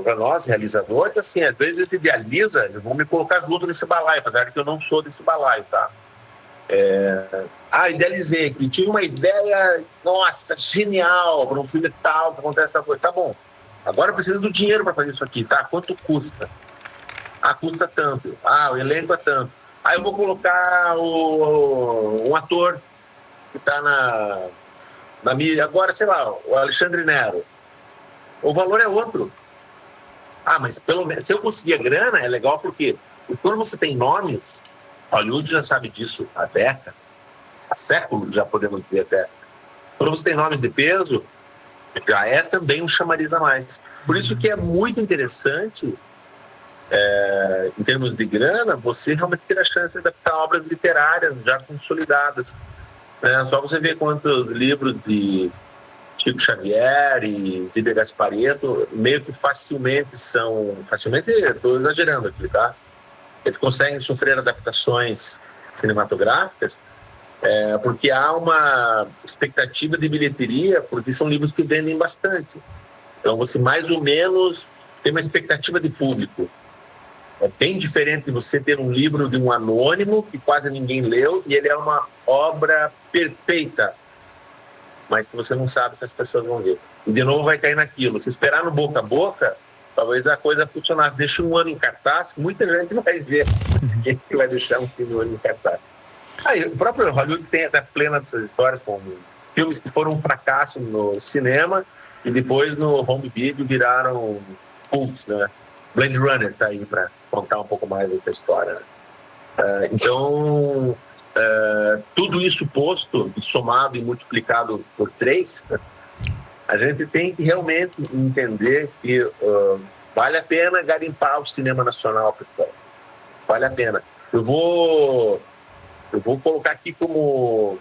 [SPEAKER 3] para nós, realizadores, assim, às vezes a gente idealiza, vão me colocar junto nesse balaio, apesar de que eu não sou desse balaio, tá? Idealizei aqui, tive uma ideia, nossa, genial, para um filme tal, que acontece tal coisa. Tá bom, agora eu preciso do dinheiro para fazer isso aqui, tá? Quanto custa? Custa tanto. O elenco é tanto. Eu vou colocar um ator que tá na mídia, agora, sei lá, o Alexandre Nero. O valor é outro. Mas pelo menos, se eu conseguir a grana, é legal porque quando você tem nomes, Hollywood já sabe disso há décadas, há séculos, já podemos dizer até. Quando você tem nomes de peso, já é também um chamariz a mais. Por isso que é muito interessante, em termos de grana, você realmente ter a chance de adaptar obras literárias já consolidadas. Só você ver quantos livros de Chico Xavier e Zíbia Gasparetto meio que facilmente, estou exagerando aqui, tá? Eles conseguem sofrer adaptações cinematográficas porque há uma expectativa de bilheteria, porque são livros que vendem bastante. Então você mais ou menos tem uma expectativa de público. É bem diferente de você ter um livro de um anônimo que quase ninguém leu e ele é uma obra perfeita, mas que você não sabe se as pessoas vão ler. E de novo vai cair naquilo. Se esperar no boca a boca, talvez a coisa funcionar. Deixa um ano em cartaz, muita gente vai ver. Quem vai deixar um filme um ano em cartaz? O próprio Hollywood tem até plena dessas histórias, com filmes que foram um fracasso no cinema e depois no home video viraram cults, né? Blade Runner está aí para contar um pouco mais dessa história. Então, tudo isso posto, somado e multiplicado por 3, a gente tem que realmente entender que vale a pena garimpar o cinema nacional, pessoal. Vale a pena. Eu vou colocar aqui como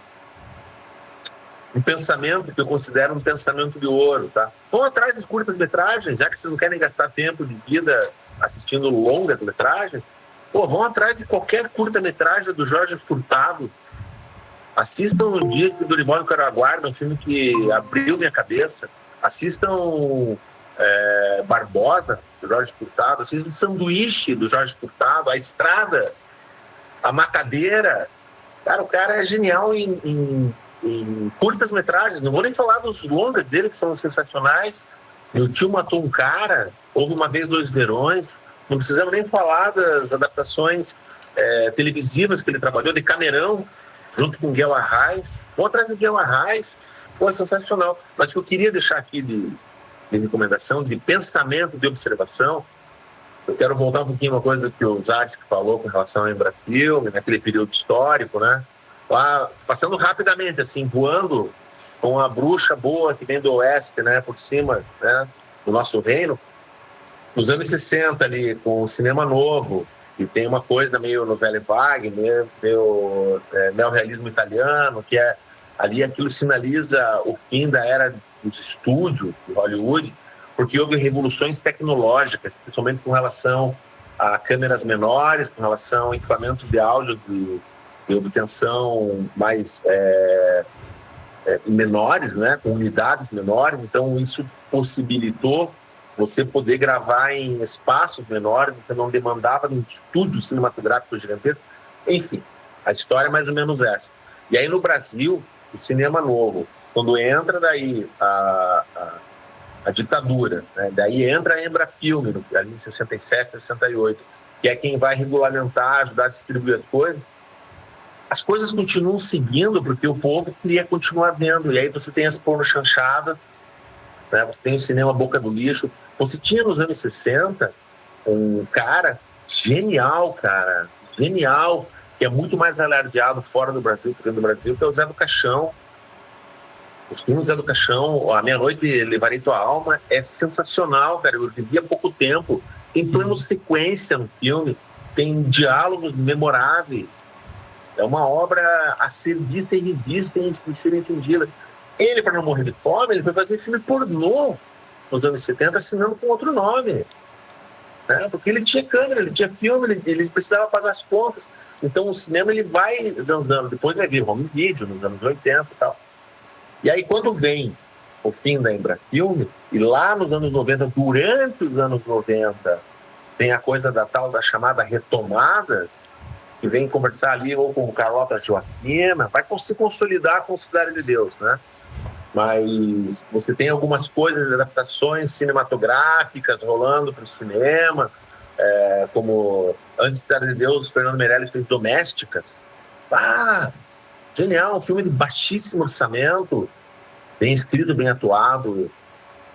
[SPEAKER 3] um pensamento que eu considero um pensamento de ouro, tá? Vão atrás das curtas-metragens, já que vocês não querem gastar tempo de vida assistindo longa-metragem, vão atrás de qualquer curta-metragem do Jorge Furtado. Assistam O Dia que Dorival e Aguarda, um filme que abriu minha cabeça. Assistam Barbosa, do Jorge Furtado. Assistam Sanduíche, do Jorge Furtado. A Estrada, A Matadeira. Cara, o cara é genial em curtas-metragens. Não vou nem falar dos longas dele, que são sensacionais. Meu Tio Matou um Cara, Houve uma Vez, Dois Verões. Não precisamos nem falar das adaptações televisivas que ele trabalhou, de Camerão, junto com Guel Arraes. Vou atrás de Guel Arraes. É sensacional. Mas o que eu queria deixar aqui de recomendação, de pensamento, de observação, eu quero voltar um pouquinho uma coisa que o Zarsky falou com relação ao Embrafilme, naquele período histórico, né? Lá, passando rapidamente, assim, voando com a bruxa boa que vem do oeste, né, por cima, né, do nosso reino, nos anos 60 ali, com o cinema novo, que tem uma coisa meio novela vague, meio neorrealismo italiano, que ali aquilo sinaliza o fim da era dos estúdios de Hollywood, porque houve revoluções tecnológicas, principalmente com relação a câmeras menores, com relação a equipamentos de áudio de obtenção mais menores, né, com unidades menores. Então isso possibilitou você poder gravar em espaços menores, você não demandava um estúdio cinematográfico gigantesco. Enfim, a história é mais ou menos essa. E aí no Brasil, o cinema novo, quando entra daí a ditadura, né, daí entra a Embrafilme, ali em 67, 68, que é quem vai regulamentar, ajudar a distribuir as coisas continuam seguindo porque o povo queria continuar vendo. E aí você tem as pornochanchadas, né? Você tem o cinema boca do lixo. Você tinha nos anos 60 um cara genial, que é muito mais alardeado fora do Brasil que dentro do Brasil, que é o Zé do Caixão. Os filmes do Zé do Caixão, A Meia-Noite Levarei Tua Alma, é sensacional, cara. Eu vivi há pouco tempo. Tem plano sequência no filme, tem diálogos memoráveis. É uma obra a ser vista e revista e ser entendida. Ele, para não morrer de fome, ele foi fazer filme pornô nos anos 70, assinando com outro nome. Né? Porque ele tinha câmera, ele tinha filme, ele precisava pagar as contas. Então o cinema ele vai zanzando. Depois vai vir home video nos anos 80 e tal. E aí quando vem o fim da Embrafilme, e lá nos anos 90, durante os anos 90, tem a coisa da chamada retomada, que vem conversar ali ou com Carlota Joaquina, vai se consolidar com Cidade de Deus, né? Mas você tem algumas coisas, adaptações cinematográficas rolando para o cinema, como antes de Cidade de Deus, Fernando Meirelles fez Domésticas. Genial, um filme de baixíssimo orçamento, bem escrito, bem atuado,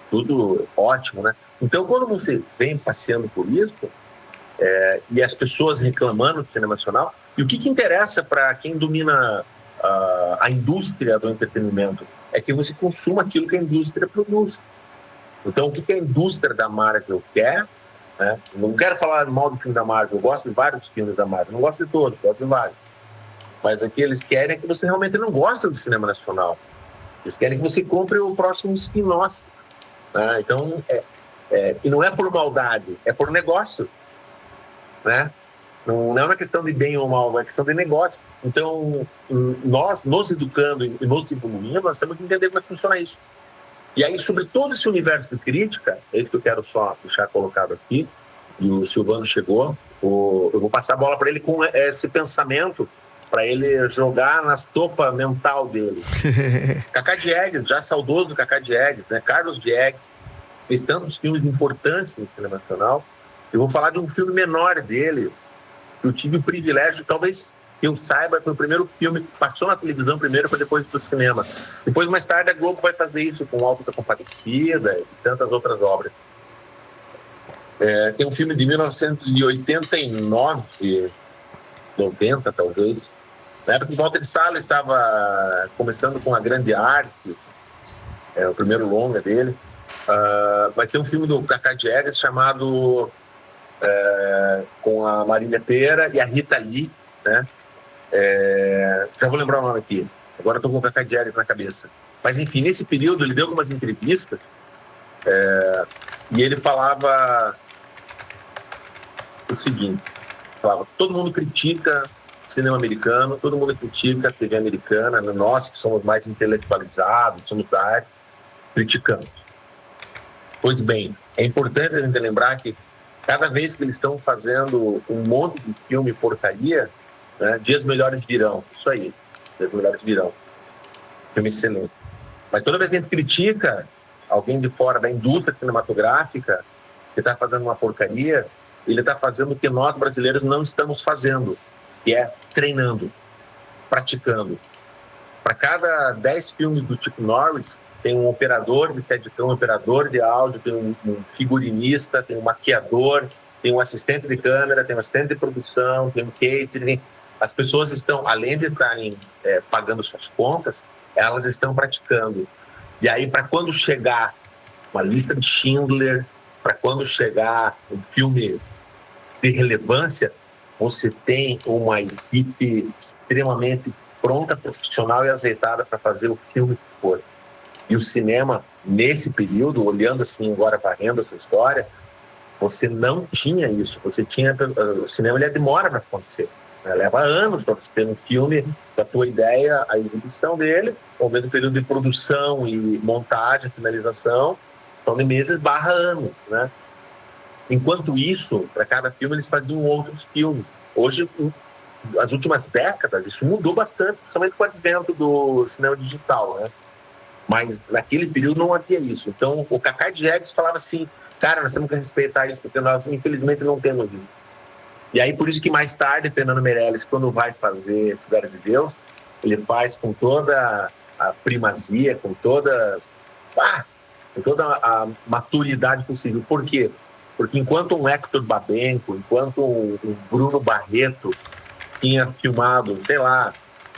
[SPEAKER 3] tudo ótimo, né? Então, quando você vem passeando por isso, e as pessoas reclamando do cinema nacional, e o que interessa para quem domina a indústria do entretenimento é que você consuma aquilo que a indústria produz. Então, o que a indústria da Marvel quer, né? Não quero falar mal do filme da Marvel, eu gosto de vários filmes da Marvel, não gosto de todos, gosto de vários. Mas o que eles querem é que você realmente não gosta do cinema nacional. Eles querem que você compre o próximo spin-off. Né? Então, e não é por maldade, é por negócio. Né? Não é uma questão de bem ou mal, é uma questão de negócio. Então, nós nos educando e nos evoluindo, nós temos que entender como é que funciona isso. E aí, sobre todo esse universo de crítica, é isso que eu quero só deixar colocado aqui, e o Silvano chegou, eu vou passar a bola para ele com esse pensamento, para ele jogar na sopa mental dele. Cacá Diegues, já saudoso Cacá Diegues, né? Carlos Diegues, fez tantos filmes importantes no cinema nacional. Eu vou falar de um filme menor dele, que eu tive o privilégio, talvez eu saiba, foi o primeiro filme que passou na televisão primeiro para depois ir para o cinema. Depois, mais tarde, a Globo vai fazer isso com o Auto da Compadecida e tantas outras obras. Tem um filme de 1989, 90 talvez. Na época que o Walter Salles estava começando com A Grande Arte, o primeiro longa dele. Mas tem um filme do Cacá Diegues chamado com a Marília Pêra e a Rita Lee, né? Já vou lembrar o nome aqui. Agora estou com o Cacá Diegues na cabeça. Mas enfim, nesse período ele deu algumas entrevistas e ele falava o seguinte: todo mundo critica cinema americano, todo mundo critica a TV americana, nós que somos mais intelectualizados, somos da arte, criticamos. Pois bem, é importante a gente lembrar que cada vez que eles estão fazendo um monte de filme porcaria, né, dias melhores virão. Isso aí, dias melhores virão. Filme excelente. Mas toda vez que a gente critica alguém de fora da indústria cinematográfica que está fazendo uma porcaria, ele está fazendo o que nós brasileiros não estamos fazendo, que é treinando, praticando. Para cada 10 filmes do Chuck Norris, tem um operador de Tedcam, um operador de áudio, tem um figurinista, tem um maquiador, tem um assistente de câmera, tem um assistente de produção, tem um catering. As pessoas estão, além de estarem pagando suas contas, elas estão praticando. E aí, para quando chegar uma lista de Schindler, para quando chegar um filme de relevância, você tem uma equipe extremamente pronta, profissional e azeitada para fazer o filme que for. E o cinema, nesse período, olhando assim agora, varrendo essa história, você não tinha isso. Você tinha, o cinema ele demora para acontecer, né? Leva anos para você ter um filme da tua ideia, a exibição dele, ao mesmo período de produção e montagem, finalização, são de meses / anos, né? Enquanto isso, para cada filme eles faziam outros filmes. Hoje, as últimas décadas, isso mudou bastante, principalmente com o advento do cinema digital, né? Mas naquele período não havia isso. Então, o Cacá Diegues falava assim: cara, nós temos que respeitar isso, porque nós, infelizmente, não temos isso. E aí, por isso que mais tarde, Fernando Meirelles, quando vai fazer Cidade de Deus, ele faz com toda a primazia, com toda a maturidade possível. Por quê? Porque enquanto um Hector Babenco, enquanto um Bruno Barreto tinha filmado,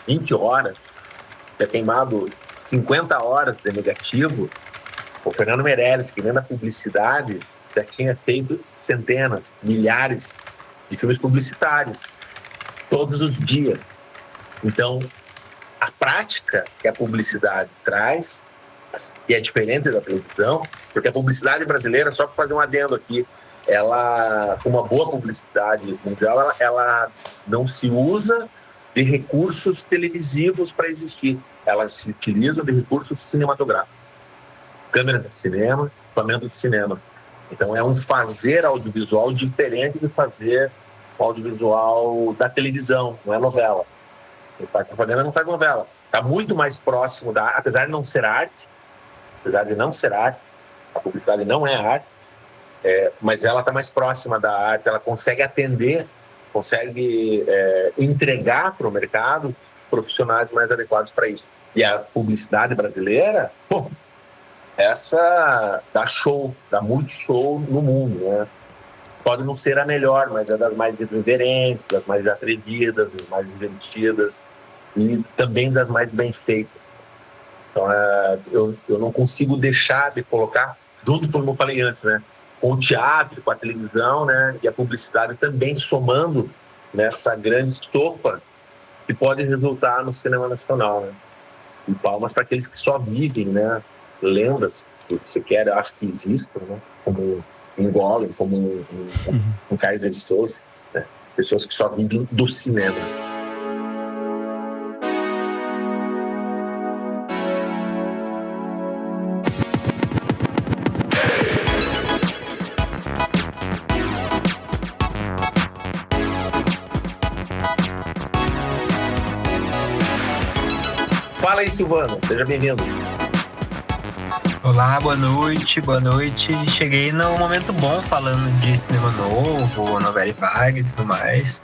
[SPEAKER 3] 20 horas, tinha queimado 50 horas de negativo, o Fernando Meirelles, que vem da publicidade, já tinha feito centenas, milhares de filmes publicitários, todos os dias. Então, a prática que a publicidade traz, que é diferente da televisão, porque a publicidade brasileira, só para fazer um adendo aqui, uma boa publicidade mundial, ela não se usa de recursos televisivos para existir, ela se utiliza de recursos cinematográficos, câmera de cinema, equipamento de cinema. Então é um fazer audiovisual diferente de fazer o audiovisual da televisão, não é novela. Quem faz propaganda não faz novela. Está muito mais próximo apesar de não ser arte, a publicidade não é arte, mas ela está mais próxima da arte, ela consegue atender, consegue entregar para o mercado profissionais mais adequados para isso. E a publicidade brasileira, essa dá muito show no mundo, né? Pode não ser a melhor, mas é das mais irreverentes, das mais atrevidas, das mais divertidas e também das mais bem feitas. Então, eu não consigo deixar de colocar, junto com, como eu falei antes, né, com o teatro, com a televisão, né, e a publicidade também somando nessa grande sopa que pode resultar no cinema nacional, né? E palmas para aqueles que só vivem, né, lendas que você quer, eu acho que existam, né, como um Gollum, como um Kaiser Soze, né? pessoas que só vivem do cinema. Fala aí, Silvano, seja bem-vindo.
[SPEAKER 4] Olá, boa noite. Cheguei num momento bom falando de cinema novo, novela vaga e tudo mais.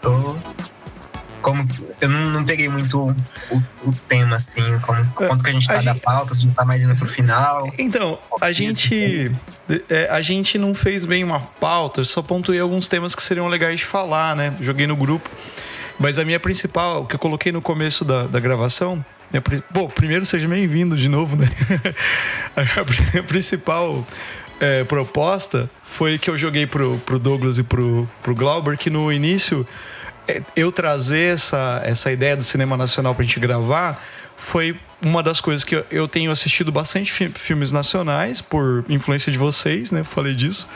[SPEAKER 4] Eu não peguei muito o tema, assim, quanto que a gente tá da pauta, se a gente tá mais indo pro final.
[SPEAKER 1] Então, a gente não fez bem uma pauta, eu só pontuei alguns temas que seriam legais de falar, né? Joguei no grupo. Mas a minha principal, que eu coloquei no começo da gravação... Bom, primeiro seja bem-vindo de novo, né? A minha principal proposta foi que eu joguei pro Douglas e pro Glauber, que no início eu trazer essa ideia do cinema nacional pra gente gravar foi uma das coisas que eu tenho assistido bastante filmes nacionais, por influência de vocês, né? Falei disso.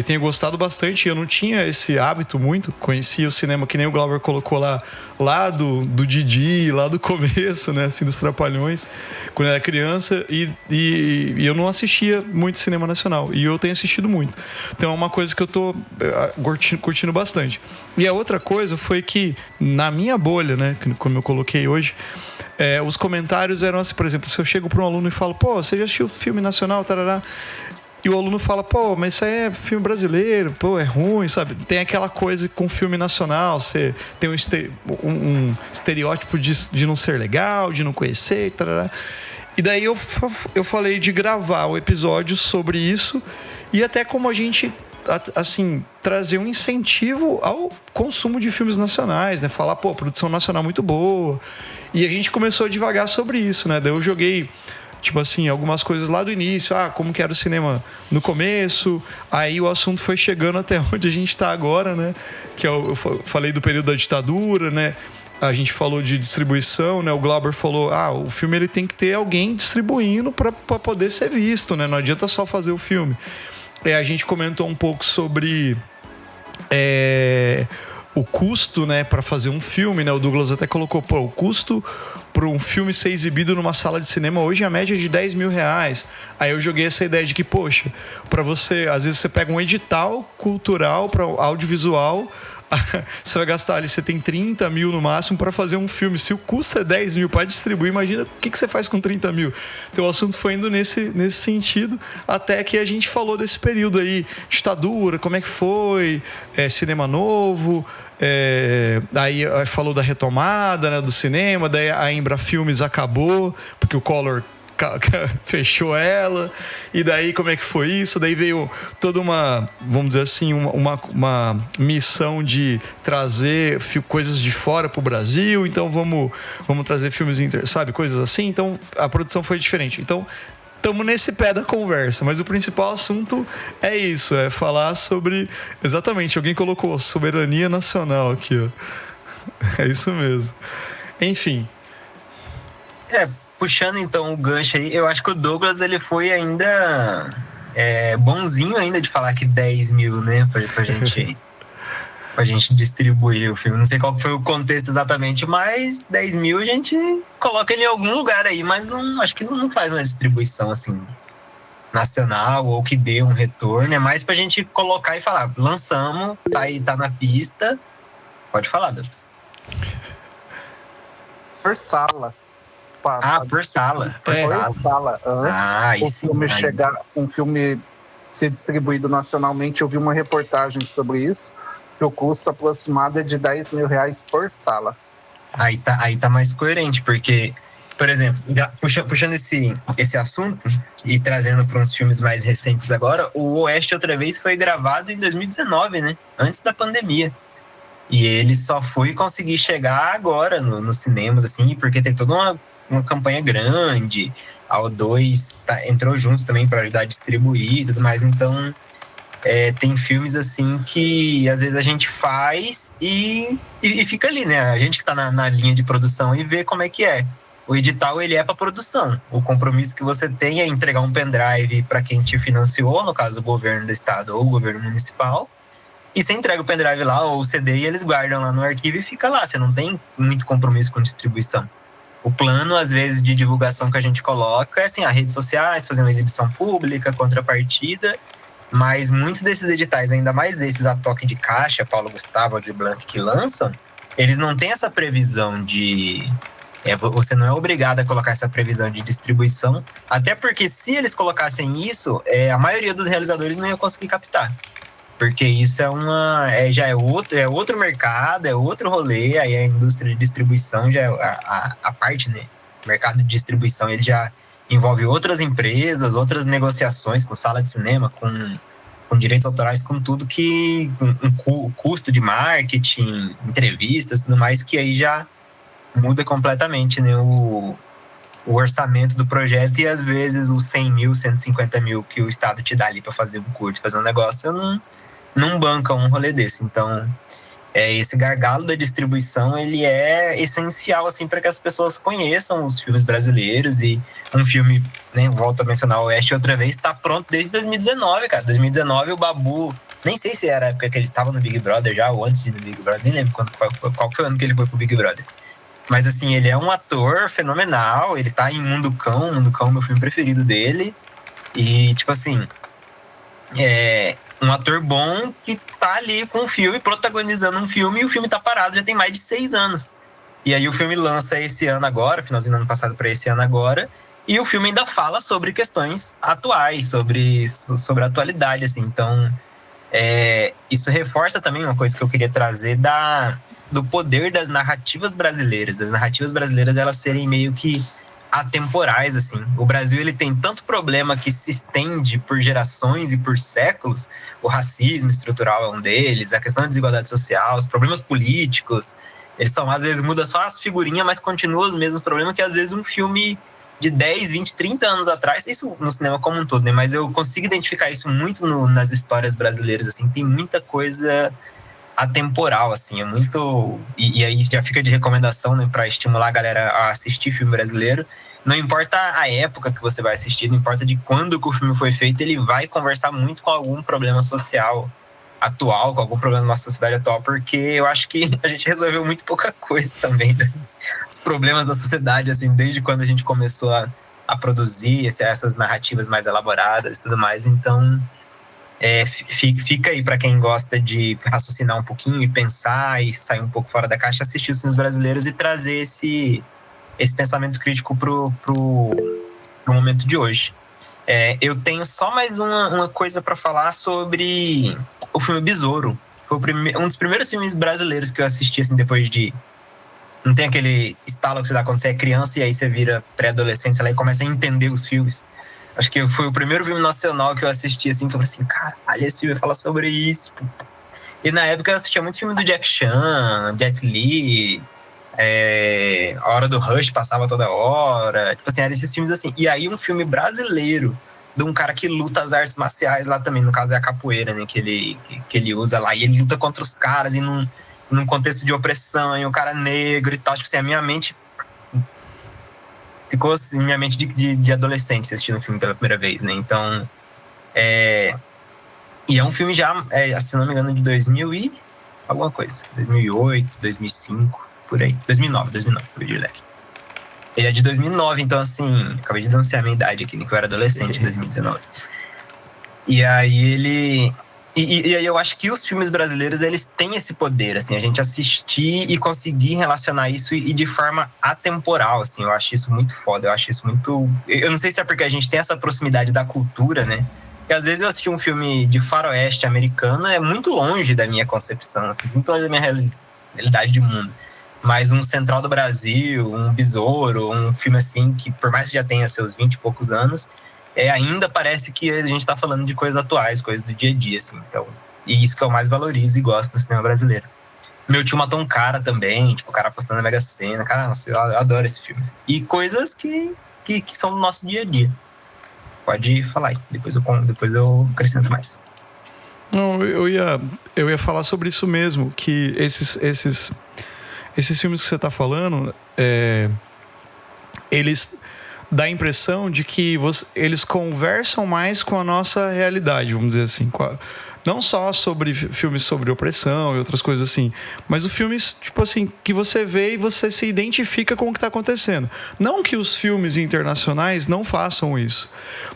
[SPEAKER 1] Tenho gostado bastante. Eu não tinha esse hábito muito. Conhecia o cinema, que nem o Glauber colocou lá do Didi, lá do começo, né, assim, dos Trapalhões, quando eu era criança, e eu não assistia muito cinema nacional, e eu tenho assistido muito. Então é uma coisa que eu tô curtindo bastante. E a outra coisa foi que na minha bolha, né, como eu coloquei hoje, os comentários eram assim, por exemplo, se eu chego para um aluno e falo, pô, você já assistiu filme nacional, tarará, e o aluno fala, pô, mas isso aí é filme brasileiro, pô, é ruim, sabe? Tem aquela coisa com filme nacional, você tem um estereótipo de não ser legal, de não conhecer, tarará. E daí eu falei de gravar o episódio sobre isso e até como a gente, assim, trazer um incentivo ao consumo de filmes nacionais, né? Falar, pô, produção nacional muito boa. E a gente começou a divagar sobre isso, né? Daí eu joguei... tipo assim, algumas coisas lá do início, como que era o cinema no começo, aí o assunto foi chegando até onde a gente está agora, né? Que eu falei do período da ditadura, né? A gente falou de distribuição, né? O Glauber falou, o filme ele tem que ter alguém distribuindo para poder ser visto, né? Não adianta só fazer o filme. A gente comentou um pouco sobre... o custo, né, para fazer um filme, né? O Douglas até colocou, o custo para um filme ser exibido numa sala de cinema hoje é a média de R$10 mil. Aí eu joguei essa ideia de que, poxa, para você, às vezes você pega um edital cultural para audiovisual, você vai gastar ali, você tem 30 mil no máximo para fazer um filme. Se o custo é 10 mil para distribuir, imagina o que você faz com 30 mil. Então o assunto foi indo nesse sentido, até que a gente falou desse período aí, ditadura, como é que foi, cinema novo, daí falou da retomada, né, do cinema, daí a Embra Filmes acabou, porque o Collor fechou ela, e daí como é que foi isso? Daí veio toda uma, vamos dizer assim, uma missão de trazer coisas de fora pro Brasil, então vamos trazer filmes, sabe, coisas assim, então a produção foi diferente. Então estamos nesse pé da conversa, mas o principal assunto é isso, é falar sobre, exatamente, alguém colocou soberania nacional aqui, ó. É isso mesmo. Enfim.
[SPEAKER 4] Puxando então o gancho aí, eu acho que o Douglas ele foi ainda bonzinho ainda de falar que 10 mil, né, pra gente distribuir o filme. Não sei qual foi o contexto exatamente, mas 10 mil a gente coloca ele em algum lugar aí, mas acho que não faz uma distribuição assim nacional ou que dê um retorno, é mais pra gente colocar e falar, lançamos, tá na pista. Pode falar, Douglas.
[SPEAKER 2] Por sala.
[SPEAKER 4] Por sala.
[SPEAKER 2] Por sala.
[SPEAKER 4] Aí sim.
[SPEAKER 2] Um filme ser distribuído nacionalmente, eu vi uma reportagem sobre isso, que o custo aproximado é de R$10 mil por sala.
[SPEAKER 4] Aí tá mais coerente, porque, por exemplo, puxando esse assunto e trazendo para uns filmes mais recentes agora, o Oeste Outra Vez foi gravado em 2019, né? Antes da pandemia. E ele só foi conseguir chegar agora nos cinemas, assim, porque tem toda uma campanha grande. A O2 entrou junto também para ajudar a distribuir e tudo mais. Então, tem filmes assim que às vezes a gente faz e fica ali, né? A gente que tá na linha de produção e vê como é que é. O edital, ele é para produção. O compromisso que você tem é entregar um pendrive para quem te financiou, no caso o governo do estado ou o governo municipal, e você entrega o pendrive lá ou o CD e eles guardam lá no arquivo e fica lá. Você não tem muito compromisso com distribuição. O plano, às vezes, de divulgação que a gente coloca é assim, as redes sociais, fazer uma exibição pública, contrapartida, mas muitos desses editais, ainda mais esses a toque de caixa, Paulo Gustavo, Aldir Blanc, que lançam, eles não têm essa previsão de... você não é obrigado a colocar essa previsão de distribuição, até porque se eles colocassem isso, a maioria dos realizadores não ia conseguir captar. Porque isso já é outro mercado, é outro rolê, aí a indústria de distribuição já é a parte, né? O mercado de distribuição, ele já envolve outras empresas, outras negociações com sala de cinema, com direitos autorais, com tudo que... um custo de marketing, entrevistas, tudo mais, que aí já muda completamente, né? O orçamento do projeto e às vezes os 100 mil, 150 mil que o Estado te dá ali para fazer um curso, fazer um negócio, não banca um rolê desse. Então, esse gargalo da distribuição, ele é essencial, assim, para que as pessoas conheçam os filmes brasileiros. E um filme, né, volto a mencionar o Oeste outra vez, tá pronto desde 2019, cara. 2019 o Babu, nem sei se era a época que ele estava no Big Brother já, ou antes de ir no Big Brother, nem lembro qual foi o ano que ele foi pro Big Brother. Mas, assim, ele é um ator fenomenal, ele tá em Mundo Cão, meu filme preferido dele. E, tipo assim, um ator bom que tá ali com um filme, protagonizando um filme, e o filme tá parado já tem mais de 6 anos. E aí o filme lança esse ano agora, finalzinho do ano passado para esse ano agora, e o filme ainda fala sobre questões atuais, sobre a atualidade, assim. Então, isso reforça também uma coisa que eu queria trazer do poder das narrativas brasileiras. Das narrativas brasileiras, elas serem meio que atemporais, assim. O Brasil, ele tem tanto problema que se estende por gerações e por séculos. O racismo estrutural é um deles, a questão da desigualdade social, os problemas políticos. Eles são, às vezes, muda só as figurinhas, mas continuam os mesmos problemas que, às vezes, um filme de 10, 20, 30 anos atrás, isso no cinema como um todo, né? Mas eu consigo identificar isso muito nas histórias brasileiras, assim. Tem muita coisa atemporal, assim, é muito... E aí já fica de recomendação, né, para estimular a galera a assistir filme brasileiro. Não importa a época que você vai assistir, não importa de quando que o filme foi feito, ele vai conversar muito com algum problema social atual, com algum problema da nossa sociedade atual, porque eu acho que a gente resolveu muito pouca coisa também, né? Os problemas da sociedade, assim, desde quando a gente começou a produzir essas narrativas mais elaboradas e tudo mais. Então, fica aí para quem gosta de raciocinar um pouquinho e pensar e sair um pouco fora da caixa, assistir os filmes brasileiros e trazer esse pensamento crítico pro momento de hoje. Eu tenho só mais uma coisa para falar sobre o filme Besouro. Foi um dos primeiros filmes brasileiros que eu assisti, assim, depois de... Não tem aquele estalo que você dá quando você é criança e aí você vira pré-adolescente, sei lá, e começa a entender os filmes. Acho que foi o primeiro filme nacional que eu assisti, assim, que eu falei assim, caralho, esse filme fala sobre isso. E na época eu assistia muito filme do Jack Chan, Jet Li, A Hora do Rush passava toda hora. Tipo assim, eram esses filmes assim. E aí um filme brasileiro de um cara que luta as artes marciais lá também, no caso é a capoeira, né, que ele usa lá. E ele luta contra os caras e num contexto de opressão, e um cara negro e tal. Tipo assim, a minha mente... Ficou assim, minha mente de adolescente assistindo o filme pela primeira vez, né? Então, e é um filme já, se não me engano, de 2000 e alguma coisa. 2008, 2005, por aí. 2009, por aí, leque. Ele é de 2009, então, assim, acabei de denunciar a minha idade aqui, né? Que eu era adolescente em 2019. E aí ele... E aí eu acho que os filmes brasileiros, eles têm esse poder, assim, a gente assistir e conseguir relacionar isso e de forma atemporal, assim, eu acho isso muito foda, eu acho isso muito... Eu não sei se é porque a gente tem essa proximidade da cultura, né? E às vezes eu assisti um filme de faroeste americano, é muito longe da minha concepção, assim, muito longe da minha realidade de mundo. Mas um Central do Brasil, um Besouro, um filme assim, que por mais que já tenha seus 20 e poucos anos... ainda parece que a gente tá falando de coisas atuais, coisas do dia a dia, assim. Então, e isso que eu mais valorizo e gosto no cinema brasileiro. Meu Tio Matou um Cara também, tipo, o cara apostando na Mega Sena. Cara, nossa, eu adoro esse filme, assim. E coisas que são do nosso dia a dia. Pode falar aí, depois eu acrescento mais.
[SPEAKER 1] Não, eu ia falar sobre isso mesmo, que esses filmes que você tá falando, eles... dá a impressão de que eles conversam mais com a nossa realidade, vamos dizer assim, não só sobre filmes sobre opressão e outras coisas assim, mas os filmes, tipo assim, que você vê e você se identifica com o que está acontecendo. Não que os filmes internacionais não façam isso,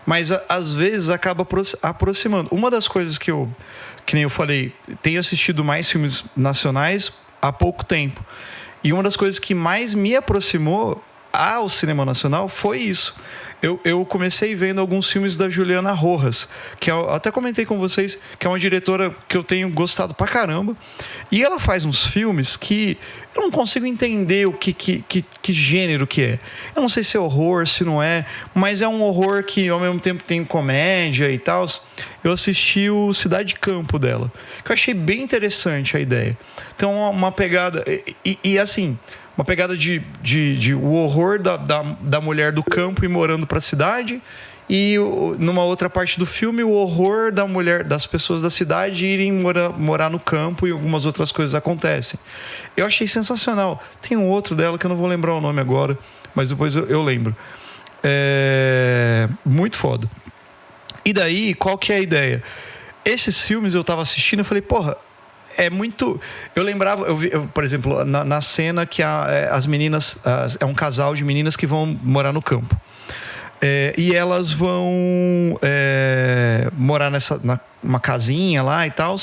[SPEAKER 1] mas às vezes acaba aproximando. Uma das coisas que nem eu falei, tenho assistido mais filmes nacionais há pouco tempo. E uma das coisas que mais me aproximou ao cinema nacional foi isso. Eu comecei vendo alguns filmes da Juliana Rojas, que eu até comentei com vocês, que é uma diretora que eu tenho gostado pra caramba. E ela faz uns filmes que eu não consigo entender que gênero que é. Eu não sei se é horror, se não é, mas é um horror que ao mesmo tempo tem comédia e tal. Eu assisti o Cidade de Campo dela, que eu achei bem interessante a ideia. Então, uma pegada... E assim... Uma pegada de o horror da mulher do campo e morando para a cidade, e numa outra parte do filme o horror das pessoas da cidade irem morar no campo, e algumas outras coisas acontecem. Eu achei sensacional. Tem um outro dela que eu não vou lembrar o nome agora, mas depois eu lembro. Muito foda. E daí, qual que é a ideia? Esses filmes eu tava assistindo e falei, porra, é muito... Eu lembrava, por exemplo, na cena que as meninas... É um casal de meninas que vão morar no campo. E elas vão morar numa casinha lá e tal.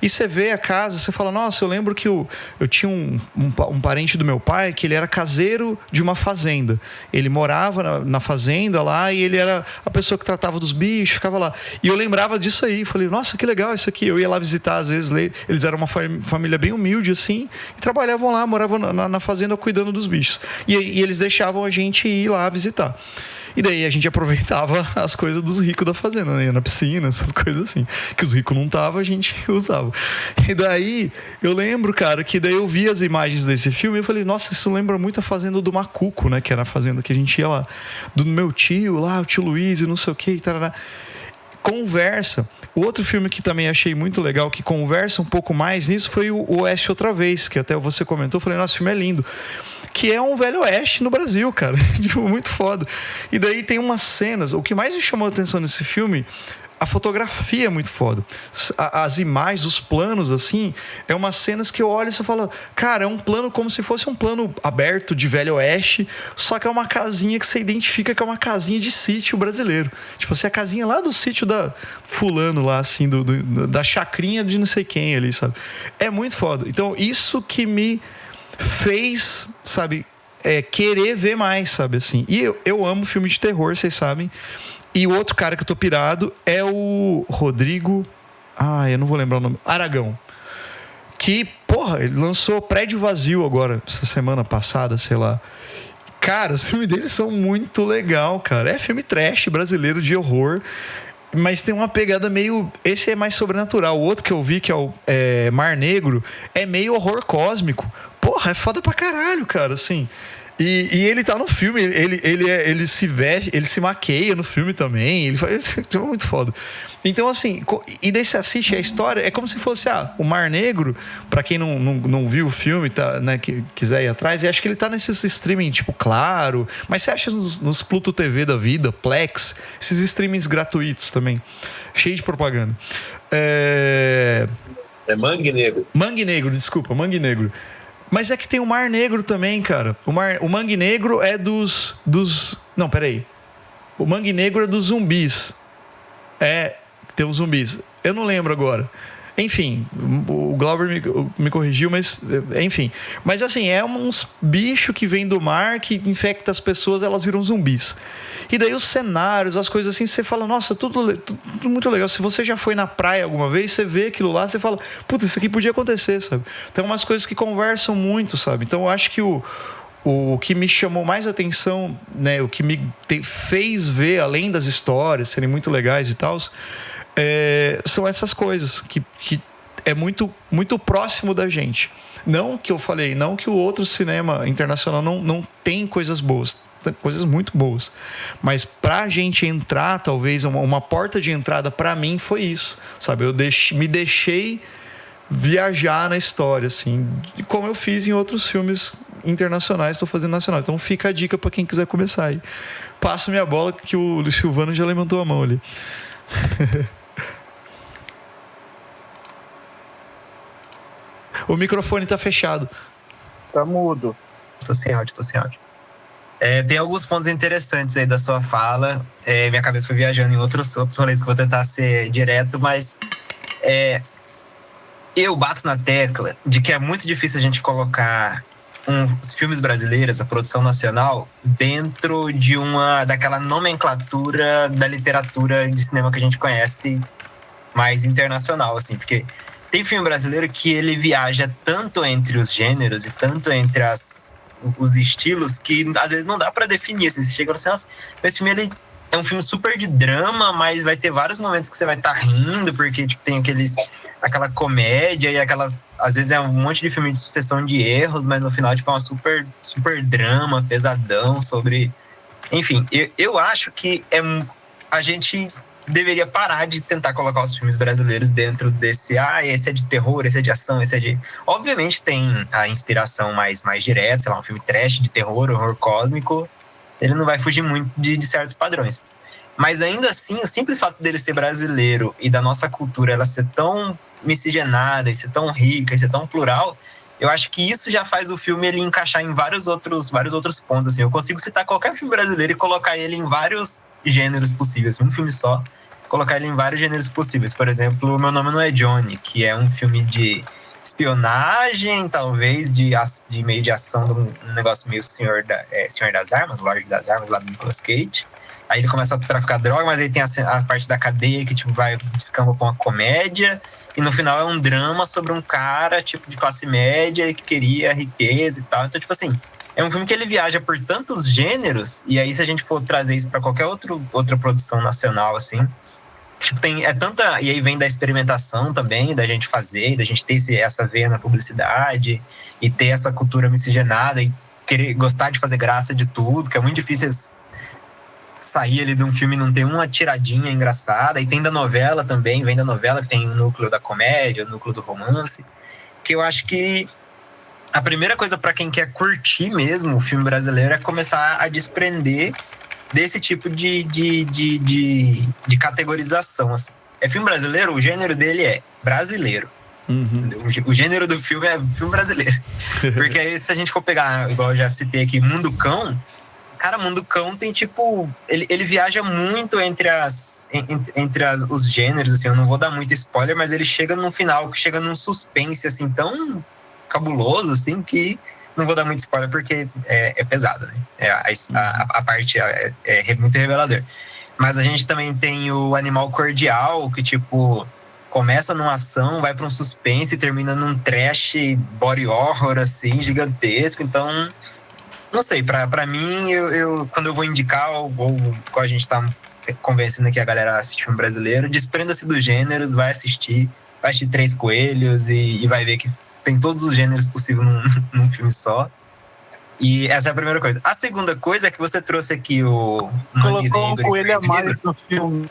[SPEAKER 1] E você vê a casa, você fala, nossa, eu lembro que eu tinha um parente do meu pai que ele era caseiro de uma fazenda. Ele morava na fazenda lá e ele era a pessoa que tratava dos bichos, ficava lá. E eu lembrava disso aí. Falei, nossa, que legal isso aqui. Eu ia lá visitar, às vezes, eles eram uma família bem humilde, assim, e trabalhavam lá, moravam na fazenda cuidando dos bichos. E eles deixavam a gente ir lá visitar. E daí a gente aproveitava as coisas dos ricos da fazenda, né? Na piscina, essas coisas assim. Que os ricos não estavam, a gente usava. E daí, eu lembro, cara, que daí eu vi as imagens desse filme e eu falei, nossa, isso lembra muito a fazenda do Macuco, né? Que era a fazenda que a gente ia lá. Do meu tio lá, o tio Luiz e não sei o que, tarará. Conversa. O outro filme que também achei muito legal, que conversa um pouco mais nisso, foi o Oeste Outra Vez, que até você comentou. Eu falei, nossa, o filme é lindo. Que é um velho oeste no Brasil, cara. Tipo, muito foda. E daí tem umas cenas... O que mais me chamou a atenção nesse filme... A fotografia é muito foda. As imagens, os planos, assim... É umas cenas que eu olho e você fala... Cara, é um plano como se fosse um plano aberto de velho oeste. Só que é uma casinha que você identifica que é uma casinha de sítio brasileiro. Tipo assim, a casinha lá do sítio da fulano lá, assim... da chacrinha de não sei quem ali, sabe? É muito foda. Então, isso que me... fez, sabe, querer ver mais, sabe, assim. E eu amo filme de terror, vocês sabem. E o outro cara que eu tô pirado é o Rodrigo... eu não vou lembrar o nome. Aragão. Que, porra, ele lançou Prédio Vazio agora, essa semana passada, sei lá. Cara, os filmes dele são muito legal, cara. É filme trash brasileiro de horror, mas tem uma pegada meio... Esse é mais sobrenatural. O outro que eu vi, que é o Mar Negro, é meio horror cósmico. Porra, é foda pra caralho, cara, assim. E ele tá no filme, ele se veste, ele se maqueia no filme também, ele faz... É muito foda. Então, assim, e daí você assiste a história, é como se fosse, o Mar Negro, pra quem não viu o filme, tá, né, que quiser ir atrás, e acho que ele tá nesses streaming, tipo, Claro, mas você acha nos Pluto TV da vida, Plex, esses streamings gratuitos também, cheio de propaganda.
[SPEAKER 3] É Mangue Negro.
[SPEAKER 1] Mangue Negro, desculpa, Mangue Negro. Mas é que tem o Mar Negro também, cara. O Mangue Negro é dos... Não, peraí. O Mangue Negro é dos zumbis. Tem os zumbis. Eu não lembro agora. Enfim, o Glauber me corrigiu, mas... Enfim. Mas assim, é uns bichos que vêm do mar, que infectam as pessoas, elas viram zumbis. E daí os cenários, as coisas assim, você fala, nossa, tudo muito legal. Se você já foi na praia alguma vez, você vê aquilo lá, você fala, puta, isso aqui podia acontecer, sabe? Tem umas coisas que conversam muito, sabe? Então eu acho que o que me chamou mais atenção, né, o que me fez ver, além das histórias serem muito legais e tal, são essas coisas que é muito, muito próximo da gente. Não que eu falei, não que o outro cinema internacional não tem coisas boas, tem coisas muito boas, mas pra gente entrar, talvez uma porta de entrada pra mim foi isso, sabe? Eu me deixei viajar na história, assim, como eu fiz em outros filmes internacionais, estou fazendo nacional. Então fica a dica para quem quiser começar aí. Passo minha bola que o Silvano já levantou a mão ali. O microfone tá fechado.
[SPEAKER 2] Tá mudo.
[SPEAKER 4] Tô sem áudio. Tem alguns pontos interessantes aí da sua fala. Minha cabeça foi viajando em outros rolês que eu vou tentar ser direto, mas eu bato na tecla de que é muito difícil a gente colocar os filmes brasileiros, a produção nacional, dentro daquela nomenclatura da literatura de cinema que a gente conhece mais internacional, assim, porque tem filme brasileiro que ele viaja tanto entre os gêneros e tanto entre os estilos que às vezes não dá pra definir, assim, você chega e fala assim, nossa, esse filme ele é um filme super de drama, mas vai ter vários momentos que você vai estar rindo, porque tipo, tem aquela comédia e às vezes é um monte de filme de sucessão de erros, mas no final tipo, é uma super, super drama, pesadão sobre... Enfim, eu acho que a gente deveria parar de tentar colocar os filmes brasileiros dentro desse... esse é de terror, esse é de ação, esse é de... Obviamente tem a inspiração mais direta, sei lá, um filme trash de terror, horror cósmico, ele não vai fugir muito de certos padrões. Mas ainda assim, o simples fato dele ser brasileiro e da nossa cultura ela ser tão miscigenada, e ser tão rica, e ser tão plural, eu acho que isso já faz o filme ele encaixar em vários outros pontos. Assim. Eu consigo citar qualquer filme brasileiro e colocar ele em vários gêneros possíveis. Assim, um filme só, colocar ele em vários gêneros possíveis. Por exemplo, Meu Nome Não é Johnny, que é um filme de espionagem, talvez, de meio de ação, de um negócio meio Senhor das Armas, Lorde das Armas, lá do Nicolas Cage. Aí ele começa a traficar droga, mas aí tem a parte da cadeia que tipo, vai descamba pra uma comédia. E no final é um drama sobre um cara tipo de classe média que queria riqueza e tal. Então, tipo assim, é um filme que ele viaja por tantos gêneros. E aí, se a gente for trazer isso pra qualquer outra produção nacional, assim... Tipo, e aí vem da experimentação também, da gente fazer, da gente ter essa veia na publicidade e ter essa cultura miscigenada e querer gostar de fazer graça de tudo, que é muito difícil sair ali de um filme e não ter uma tiradinha engraçada. E tem da novela também, vem da novela que tem o núcleo da comédia, o núcleo do romance, que eu acho que a primeira coisa para quem quer curtir mesmo o filme brasileiro é começar a desprender desse tipo de categorização. Assim. É filme brasileiro, o gênero dele é brasileiro.
[SPEAKER 1] Uhum.
[SPEAKER 4] O gênero do filme é filme brasileiro. Porque aí, se a gente for pegar, igual eu já citei aqui, Mundo Cão, cara, Mundo Cão tem tipo... Ele viaja muito entre os gêneros, assim, eu não vou dar muito spoiler, mas ele chega no final, que chega num suspense, assim, tão cabuloso, assim, que... Não vou dar muito spoiler porque é pesado, né? A parte é muito revelador. Mas a gente também tem o Animal Cordial, que tipo, começa numa ação, vai para um suspense e termina num trash body horror, assim, gigantesco. Então, não sei, pra mim, eu quando eu vou indicar, ou a gente tá convencendo aqui a galera a assistir filme brasileiro, desprenda-se dos gêneros, vai assistir Três Coelhos e vai ver que tem todos os gêneros possíveis num filme só. E essa é a primeira coisa. A segunda coisa é que você trouxe aqui o...
[SPEAKER 2] Colocou um coelho a mais no filme.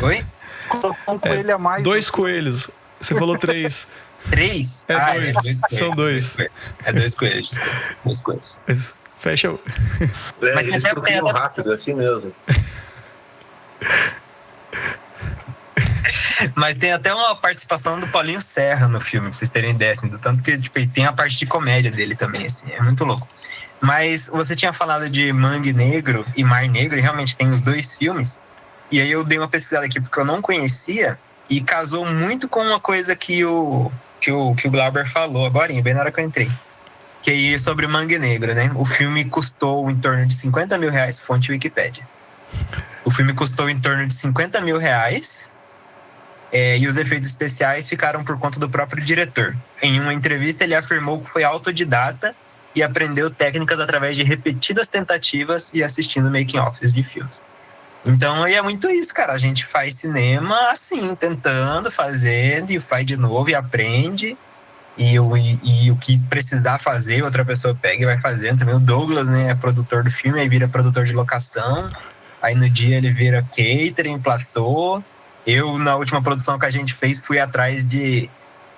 [SPEAKER 4] Oi?
[SPEAKER 2] Colocou um coelho a mais.
[SPEAKER 1] 2 coelhos. Você falou 3.
[SPEAKER 4] 3?
[SPEAKER 1] É 2. São 2.
[SPEAKER 4] É 2 coelhos, desculpa. 2 coelhos.
[SPEAKER 1] Fecha.
[SPEAKER 3] Mas eles procuram rápido, assim mesmo.
[SPEAKER 4] Mas tem até uma participação do Paulinho Serra no filme, pra vocês terem ideia, assim, do tanto que tipo, tem a parte de comédia dele também, assim, é muito louco. Mas você tinha falado de Mangue Negro e Mar Negro, e realmente tem os 2 filmes, e aí eu dei uma pesquisada aqui porque eu não conhecia, e casou muito com uma coisa que o Glauber falou agora, bem na hora que eu entrei, que é sobre Mangue Negro, né? O filme custou em torno de R$50 mil, fonte Wikipédia. O filme custou em torno de R$50 mil, e os efeitos especiais ficaram por conta do próprio diretor. Em uma entrevista, ele afirmou que foi autodidata e aprendeu técnicas através de repetidas tentativas e assistindo making-offs de filmes. Então, é muito isso, cara. A gente faz cinema assim, tentando, fazendo, e faz de novo e aprende. E o que precisar fazer, outra pessoa pega e vai fazendo. Também o Douglas, né, é produtor do filme, aí vira produtor de locação. Aí no dia ele vira catering, platô. Eu, na última produção que a gente fez, fui atrás de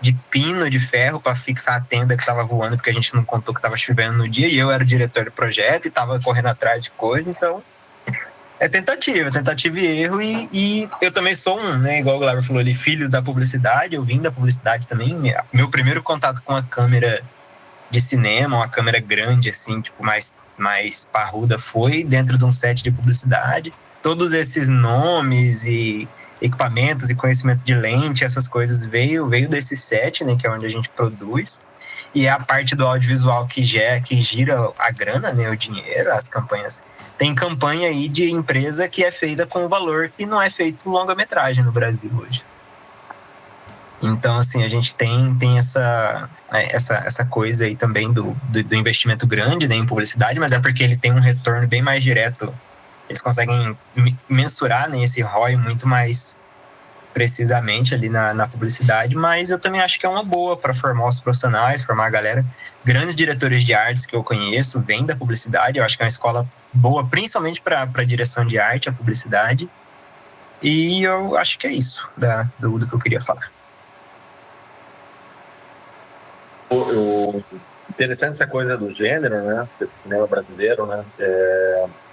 [SPEAKER 4] de pino de ferro para fixar a tenda que tava voando, porque a gente não contou que tava chovendo no dia, e eu era o diretor do projeto e tava correndo atrás de coisa, então é tentativa e erro, e eu também sou né, igual o Glauber falou ali, filhos da publicidade, eu vim da publicidade também. Meu primeiro contato com a câmera de cinema, uma câmera grande assim, tipo mais parruda, foi dentro de um set de publicidade. Todos esses nomes e equipamentos e conhecimento de lente, essas coisas veio desse set, né, que é onde a gente produz. E é a parte do audiovisual que gira a grana, né, o dinheiro, as campanhas. Tem campanha aí de empresa que é feita com valor que não é feito longa-metragem no Brasil hoje. Então, assim, a gente tem essa coisa aí também do investimento grande, né, em publicidade, mas é porque ele tem um retorno bem mais direto. Eles conseguem mensurar, né, esse ROI muito mais precisamente ali na publicidade, mas eu também acho que é uma boa para formar os profissionais, formar a galera. Grandes diretores de artes que eu conheço vêm da publicidade, eu acho que é uma escola boa, principalmente para direção de arte, a publicidade. E eu acho que é isso do que eu queria falar.
[SPEAKER 3] Interessante essa coisa do gênero, né? Do cinema brasileiro, né?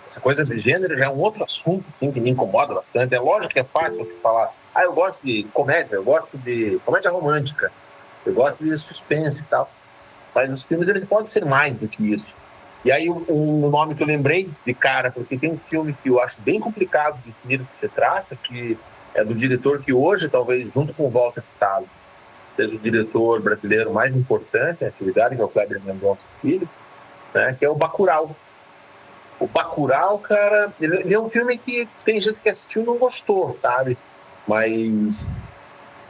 [SPEAKER 3] Essa coisa de gênero já é um outro assunto assim, que me incomoda bastante. É lógico que é fácil falar, eu gosto de comédia, eu gosto de comédia romântica, eu gosto de suspense e tal. Mas os filmes, eles podem ser mais do que isso. E aí, um nome que eu lembrei de cara, porque tem um filme que eu acho bem complicado de definir do que se trata, que é do diretor que hoje, talvez, junto com o Walter Salles, seja o diretor brasileiro mais importante em atividade, que é o Kleber Mendonça Filho, né, que é o Bacurau. O Bacurau, cara, ele é um filme que tem gente que assistiu e não gostou, sabe? Mas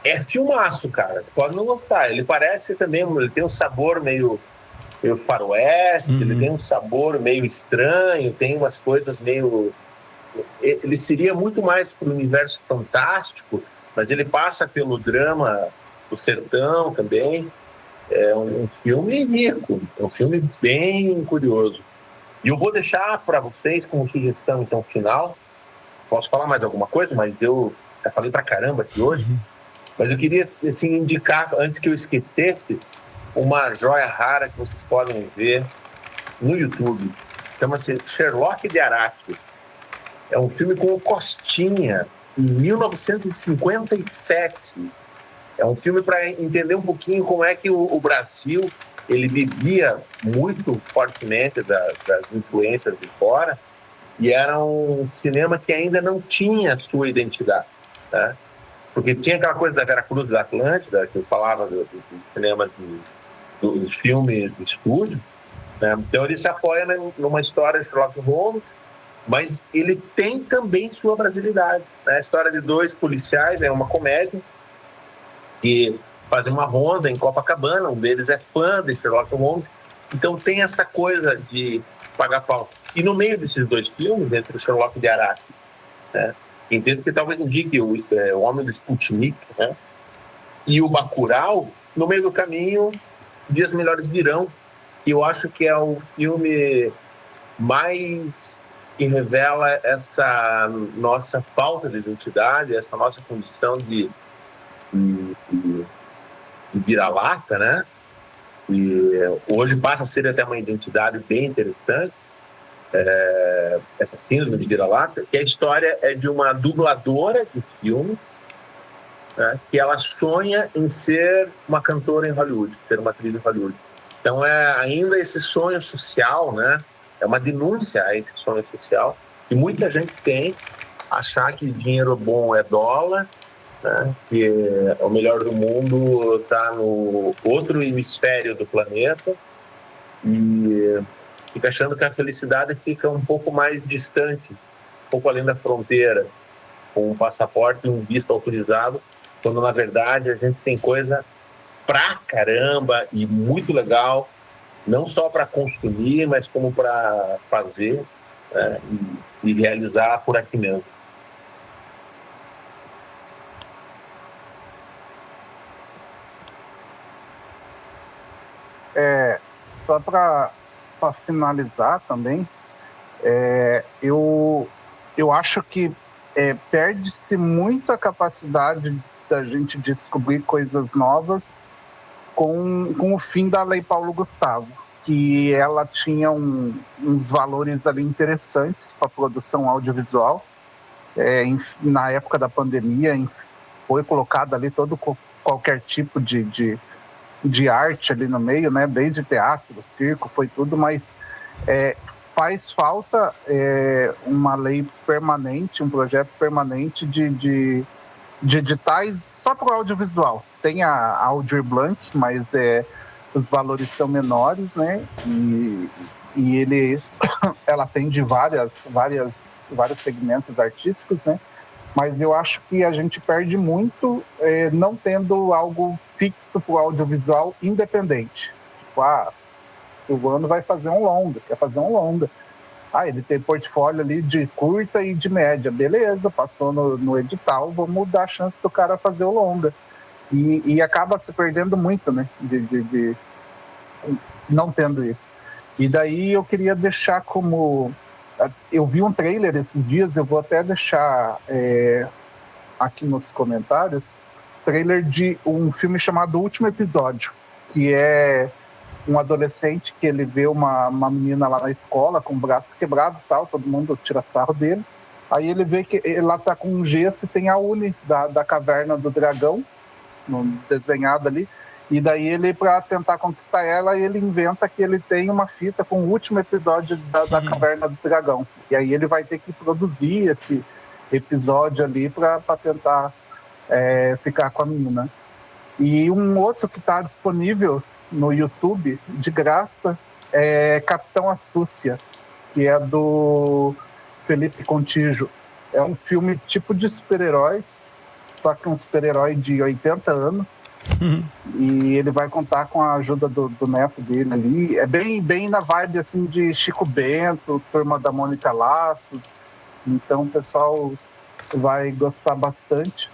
[SPEAKER 3] é filmaço, cara. Você pode não gostar. Ele parece também, ele tem um sabor meio faroeste, ele tem um sabor meio estranho, tem umas coisas meio... Ele seria muito mais para o universo fantástico, mas ele passa pelo drama do sertão também. É um filme rico, é um filme bem curioso. E eu vou deixar para vocês como sugestão, então, final. Posso falar mais alguma coisa? Mas eu já falei pra caramba aqui hoje. Mas eu queria, assim, indicar, antes que eu esquecesse, uma joia rara que vocês podem ver no YouTube. Chama-se Sherlock de Araque. É um filme com o Costinha, em 1957. É um filme para entender um pouquinho como é que o Brasil ele vivia muito fortemente das influências de fora, e era um cinema que ainda não tinha sua identidade, né? Porque tinha aquela coisa da Vera Cruz, da Atlântida, que eu falava dos cinemas, dos filmes de estúdio, né? Então ele se apoia numa história de Sherlock Holmes, mas ele tem também sua brasilidade, né? A história de dois policiais, é uma comédia, que fazem uma ronda em Copacabana, um deles é fã de Sherlock Holmes, então tem essa coisa de pagar pau. E no meio desses dois filmes, entre o Sherlock de Araque, né, entendo que talvez indique o Homem do Sputnik, né, e o Bacurau, no meio do caminho, Dias Melhores Virão, que eu acho que é o filme mais que revela essa nossa falta de identidade, essa nossa condição de vira-lata, né? E hoje passa a ser até uma identidade bem interessante, essa síndrome de vira-lata, que a história é de uma dubladora de filmes, né, que ela sonha em ser uma cantora em Hollywood, ser uma atriz em Hollywood. Então é ainda esse sonho social, né? É uma denúncia a esse sonho social que muita gente tem, achar que dinheiro bom é dólar, né, que o melhor do mundo está no outro hemisfério do planeta, e fica achando que a felicidade fica um pouco mais distante, um pouco além da fronteira, com um passaporte e um visto autorizado, quando na verdade a gente tem coisa pra caramba e muito legal, não só para consumir, mas como para fazer, né, e realizar por aqui mesmo.
[SPEAKER 2] Só para finalizar também, eu acho que perde-se muito a capacidade da gente descobrir coisas novas com o fim da Lei Paulo Gustavo, que ela tinha uns valores ali interessantes para a produção audiovisual. Na época da pandemia, foi colocado ali qualquer tipo de arte ali no meio, né? Desde teatro, circo, foi tudo, mas faz falta uma lei permanente, um projeto permanente de editais só para o audiovisual. Tem a Aldir Blanc, mas os valores são menores, né? E ela atende vários segmentos artísticos, né? Mas eu acho que a gente perde muito não tendo algo fixo para o audiovisual independente. Tipo, o Vando vai fazer um longa, quer fazer um longa. Ele tem portfólio ali de curta e de média. Beleza, passou no edital, vamos dar a chance do cara fazer o longa. E acaba se perdendo muito, né? De não tendo isso. E daí eu queria deixar como... Eu vi um trailer esses dias, eu vou até deixar aqui nos comentários, trailer de um filme chamado O Último Episódio, que é um adolescente que ele vê uma menina lá na escola com o braço quebrado e tal, todo mundo tira sarro dele. Aí ele vê que ela tá com um gesso e tem a Uni da Caverna do Dragão desenhada ali. E daí ele, para tentar conquistar ela, ele inventa que ele tem uma fita com o último episódio da Caverna do Dragão. E aí ele vai ter que produzir esse episódio ali para tentar ficar com a menina. E um outro que está disponível no YouTube, de graça, é Capitão Astúcia, que é do Felipe Contígio. É um filme tipo de super-herói, só que um super-herói de 80 anos. E ele vai contar com a ajuda do neto dele ali. É bem na vibe assim, de Chico Bento, Turma da Mônica Laços. Então o pessoal vai gostar bastante.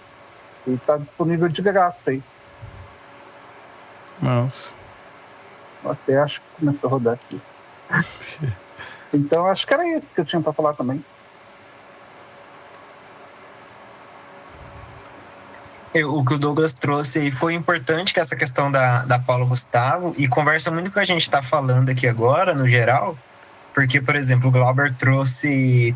[SPEAKER 2] E está disponível de graça aí.
[SPEAKER 1] Nossa.
[SPEAKER 2] Até acho que começou a rodar aqui. Então acho que era isso que eu tinha para falar também.
[SPEAKER 4] O que o Douglas trouxe aí foi importante, que é essa questão da Paulo Gustavo, e conversa muito com o que a gente está falando aqui agora, no geral, porque, por exemplo, o Glauber trouxe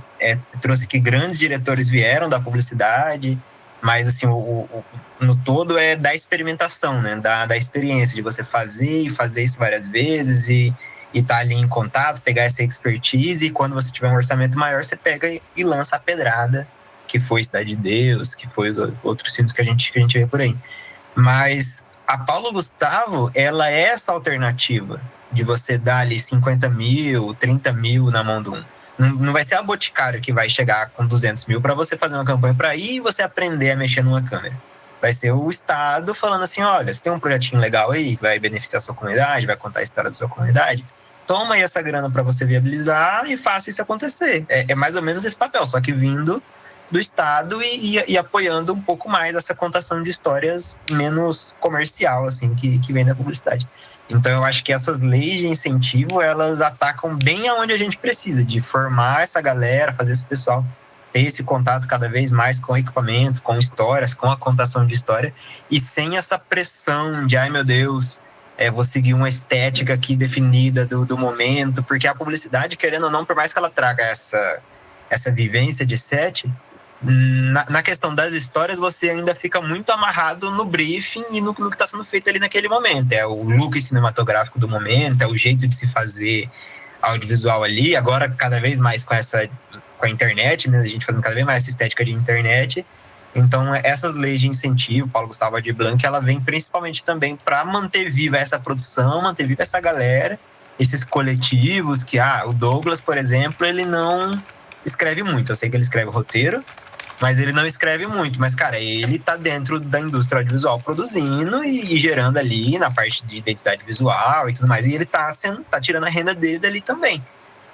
[SPEAKER 4] que grandes diretores vieram da publicidade, mas, assim, no todo é da experimentação, né? Da experiência, de você fazer isso várias vezes e estar ali em contato, pegar essa expertise, e quando você tiver um orçamento maior, você pega e lança a pedrada, que foi Cidade de Deus, que foi os outros filmes que a gente vê por aí. Mas a Paulo Gustavo, ela é essa alternativa de você dar ali 50 mil, 30 mil na mão de um. Não vai ser a Boticário que vai chegar com 200 mil para você fazer uma campanha para ir e você aprender a mexer numa câmera. Vai ser o Estado falando assim, olha, você tem um projetinho legal aí que vai beneficiar a sua comunidade, vai contar a história da sua comunidade, toma aí essa grana para você viabilizar e faça isso acontecer. É mais ou menos esse papel, só que vindo do Estado e apoiando um pouco mais essa contação de histórias menos comercial, assim, que vem da publicidade. Então, eu acho que essas leis de incentivo, elas atacam bem aonde a gente precisa, de formar essa galera, fazer esse pessoal ter esse contato cada vez mais com equipamentos, com histórias, com a contação de história, e sem essa pressão de, ai meu Deus, vou seguir uma estética aqui definida do momento, porque a publicidade, querendo ou não, por mais que ela traga essa vivência de set, na questão das histórias, você ainda fica muito amarrado no briefing e no que está sendo feito ali naquele momento. É o look cinematográfico do momento, é o jeito de se fazer audiovisual ali. Agora, cada vez mais com a internet, né? A gente fazendo cada vez mais essa estética de internet. Então, essas leis de incentivo, Paulo Gustavo de Blanc, ela vem principalmente também para manter viva essa produção, manter viva essa galera, esses coletivos que, o Douglas, por exemplo, ele não escreve muito. Eu sei que ele escreve roteiro, mas ele não escreve muito. Mas, cara, ele tá dentro da indústria audiovisual produzindo e gerando ali na parte de identidade visual e tudo mais. E ele tá tirando a renda dele ali também.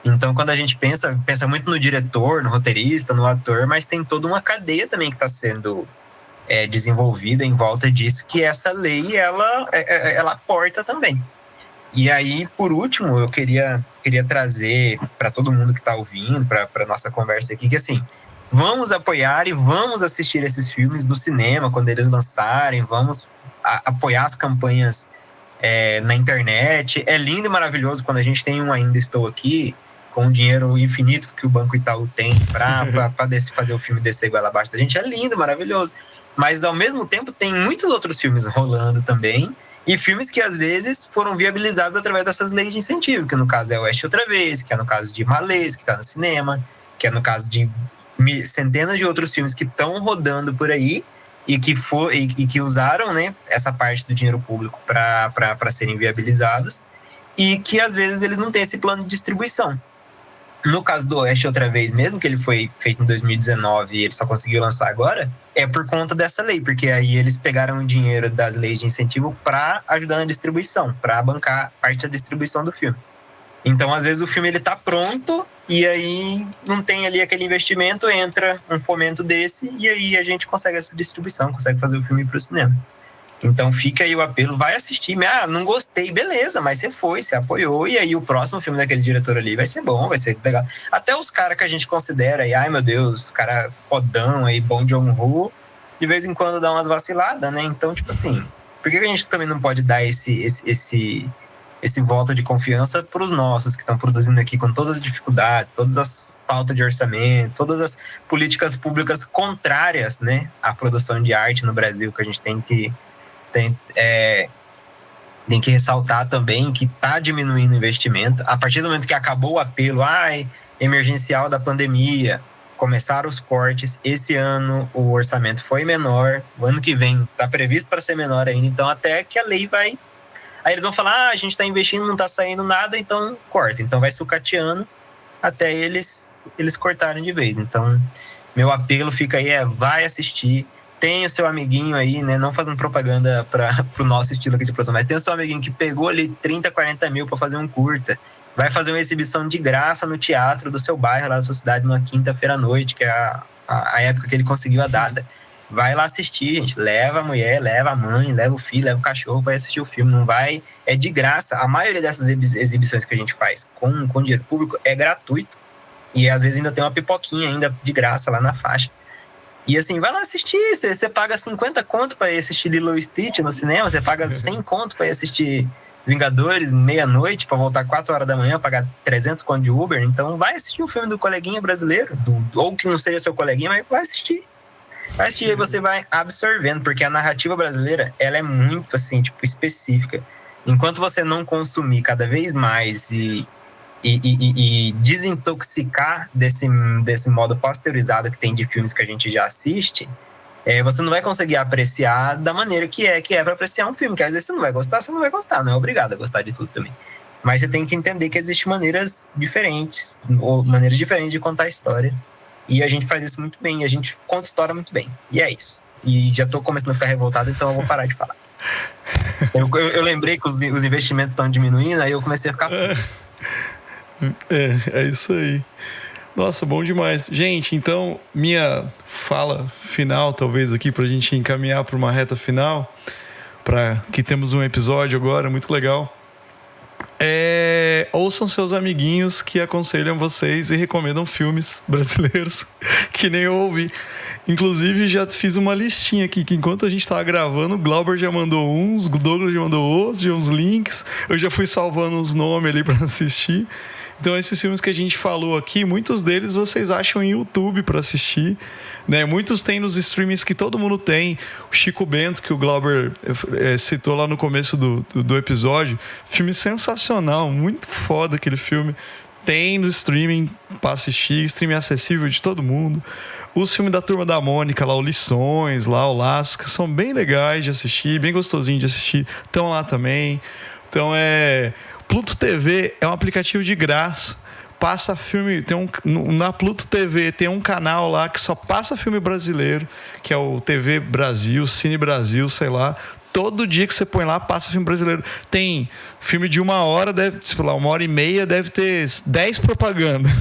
[SPEAKER 4] Então, quando a gente pensa muito no diretor, no roteirista, no ator, mas tem toda uma cadeia também que está sendo desenvolvida em volta disso, que essa lei, ela aporta também. E aí, por último, eu queria trazer para todo mundo que está ouvindo, para nossa conversa aqui, que assim, vamos apoiar e vamos assistir esses filmes no cinema quando eles lançarem, vamos apoiar as campanhas na internet. É lindo e maravilhoso quando a gente tem um Ainda Estou Aqui, com o dinheiro infinito que o Banco Itaú tem para fazer o filme descer igual abaixo da gente. É lindo, maravilhoso. Mas, ao mesmo tempo, tem muitos outros filmes rolando também, e filmes que, às vezes, foram viabilizados através dessas leis de incentivo, que no caso é Oeste Outra Vez, que é no caso de Malês, que está no cinema, que é no caso de centenas de outros filmes que estão rodando por aí e que usaram, né, essa parte do dinheiro público para serem viabilizados, e que, às vezes, eles não têm esse plano de distribuição. No caso do Oeste Outra Vez, mesmo que ele foi feito em 2019 e ele só conseguiu lançar agora, é por conta dessa lei, porque aí eles pegaram o dinheiro das leis de incentivo para ajudar na distribuição, para bancar parte da distribuição do filme. Então, às vezes, o filme ele tá pronto e aí não tem ali aquele investimento, entra um fomento desse e aí a gente consegue essa distribuição, consegue fazer o filme ir pro cinema. Então fica aí o apelo, vai assistir. Não gostei, beleza, mas você apoiou, e aí o próximo filme daquele diretor ali vai ser bom, vai ser legal. Até os caras que a gente considera aí, ai meu Deus, cara fodão aí, Bong Joon-ho, de vez em quando dá umas vaciladas, né? Então, tipo assim, por que a gente também não pode dar esse voto de confiança pros nossos que estão produzindo aqui com todas as dificuldades, todas as falta de orçamento, todas as políticas públicas contrárias, né, à produção de arte no Brasil, que a gente tem que ressaltar também que está diminuindo o investimento. A partir do momento que acabou o apelo emergencial da pandemia, começaram os cortes. Esse ano o orçamento foi menor, o ano que vem está previsto para ser menor ainda, então até que a lei vai... Aí eles vão falar, a gente está investindo, não está saindo nada, então corta. Então vai sucateando até eles cortarem de vez. Então meu apelo fica aí, vai assistir. Tem o seu amiguinho aí, né? Não fazendo propaganda para o nosso estilo aqui de produção, mas tem o seu amiguinho que pegou ali 30, 40 mil para fazer um curta. Vai fazer uma exibição de graça no teatro do seu bairro, lá da sua cidade, numa quinta-feira à noite, que é a época que ele conseguiu a data. Vai lá assistir, gente. Leva a mulher, leva a mãe, leva o filho, leva o cachorro, vai assistir o filme. Não vai... É de graça. A maioria dessas exibições que a gente faz com dinheiro público é gratuito. E às vezes ainda tem uma pipoquinha ainda de graça lá na faixa. E assim, vai lá assistir, você paga 50 conto para ir assistir Lilo e Stitch no cinema, você paga 100 conto para ir assistir Vingadores meia-noite, para voltar 4 horas da manhã, pagar 300 conto de Uber. Então vai assistir um filme do coleguinha brasileiro, ou que não seja seu coleguinha, mas vai assistir. Vai assistir e aí você vai absorvendo, porque a narrativa brasileira, ela é muito assim, tipo, específica. Enquanto você não consumir cada vez mais e desintoxicar desse modo pasteurizado que tem de filmes que a gente já assiste, você não vai conseguir apreciar da maneira que é para apreciar um filme, que às vezes você não vai gostar, não é obrigado a gostar de tudo também. Mas você tem que entender que existem maneiras diferentes de contar a história, e a gente faz isso muito bem, e a gente conta história muito bem, e é isso. E já tô começando a ficar revoltado, então eu vou parar de falar. Eu lembrei que os investimentos estão diminuindo, aí eu comecei a ficar...
[SPEAKER 1] É isso aí. Nossa, bom demais. Gente, então, minha fala final, talvez aqui, pra gente encaminhar para uma reta final, para que temos um episódio agora muito legal. Ouçam seus amiguinhos que aconselham vocês e recomendam filmes brasileiros que nem eu ouvi. Inclusive, já fiz uma listinha aqui, que enquanto a gente estava gravando, o Glauber já mandou uns, o Douglas já mandou outros, já uns links. Eu já fui salvando os nomes ali para assistir. Então, esses filmes que a gente falou aqui, muitos deles vocês acham em YouTube para assistir, né? Muitos tem nos streamings que todo mundo tem. O Chico Bento, que o Glauber citou lá no começo do episódio. Filme sensacional, muito foda aquele filme. Tem no streaming para assistir, streaming acessível de todo mundo. Os filmes da Turma da Mônica, lá o Lições, lá o Lasca, são bem legais de assistir, bem gostosinho de assistir. Estão lá também. Então, Pluto TV é um aplicativo de graça, passa filme, na Pluto TV tem um canal lá que só passa filme brasileiro, que é o TV Brasil, Cine Brasil, sei lá. Todo dia que você põe lá, passa filme brasileiro. Tem filme de 1 hora, tipo lá, 1h30, deve ter 10 propagandas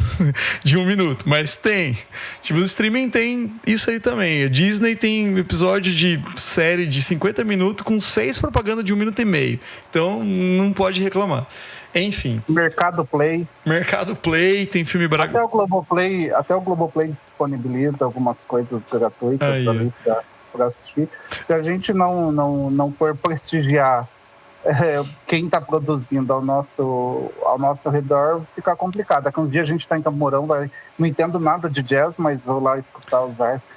[SPEAKER 1] de 1 minuto, mas tem. Tipo, o streaming tem isso aí também. A Disney tem episódio de série de 50 minutos com 6 propagandas de 1 minuto e meio. Então, não pode reclamar. Enfim.
[SPEAKER 2] Mercado Play,
[SPEAKER 1] tem filme
[SPEAKER 2] brasileiro. Até o Globoplay disponibiliza algumas coisas gratuitas ali para assistir. Se a gente não for prestigiar quem está produzindo ao nosso redor fica complicado. Daqui uns dias a gente está em Campo Mourão, não entendo nada de jazz, mas vou lá escutar os Arcs.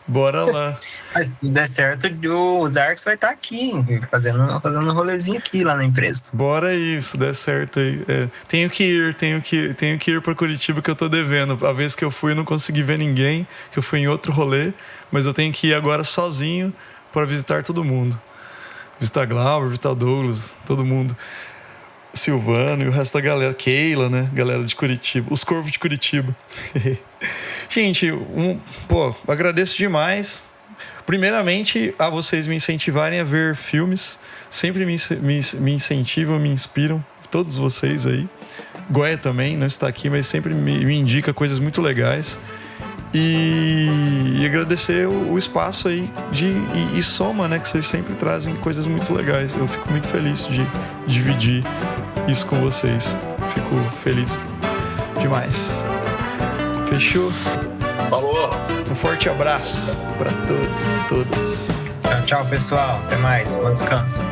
[SPEAKER 1] Bora lá.
[SPEAKER 4] Mas se der certo, os Arcs vai estar aqui, fazendo um rolezinho aqui lá na empresa.
[SPEAKER 1] Bora aí, se der certo aí. Tenho que ir para Curitiba, que eu tô devendo. A vez que eu fui, eu não consegui ver ninguém, que eu fui em outro rolê, mas eu tenho que ir agora sozinho para visitar todo mundo. Visitar Glauber, visitar Douglas, todo mundo. Silvano e o resto da galera. Keila, né? Galera de Curitiba. Os Corvos de Curitiba. Gente, agradeço demais. Primeiramente, a vocês me incentivarem a ver filmes. Sempre me incentivam, me inspiram. Todos vocês aí. Goya também, não está aqui, mas sempre me indica coisas muito legais. E agradecer o espaço aí e Soma, né? Que vocês sempre trazem coisas muito legais. Eu fico muito feliz de dividir isso com vocês. Fico feliz demais. Fechou?
[SPEAKER 3] Falou!
[SPEAKER 1] Um forte abraço para todos, todas.
[SPEAKER 4] Tchau, pessoal. Até mais. Bom descanso.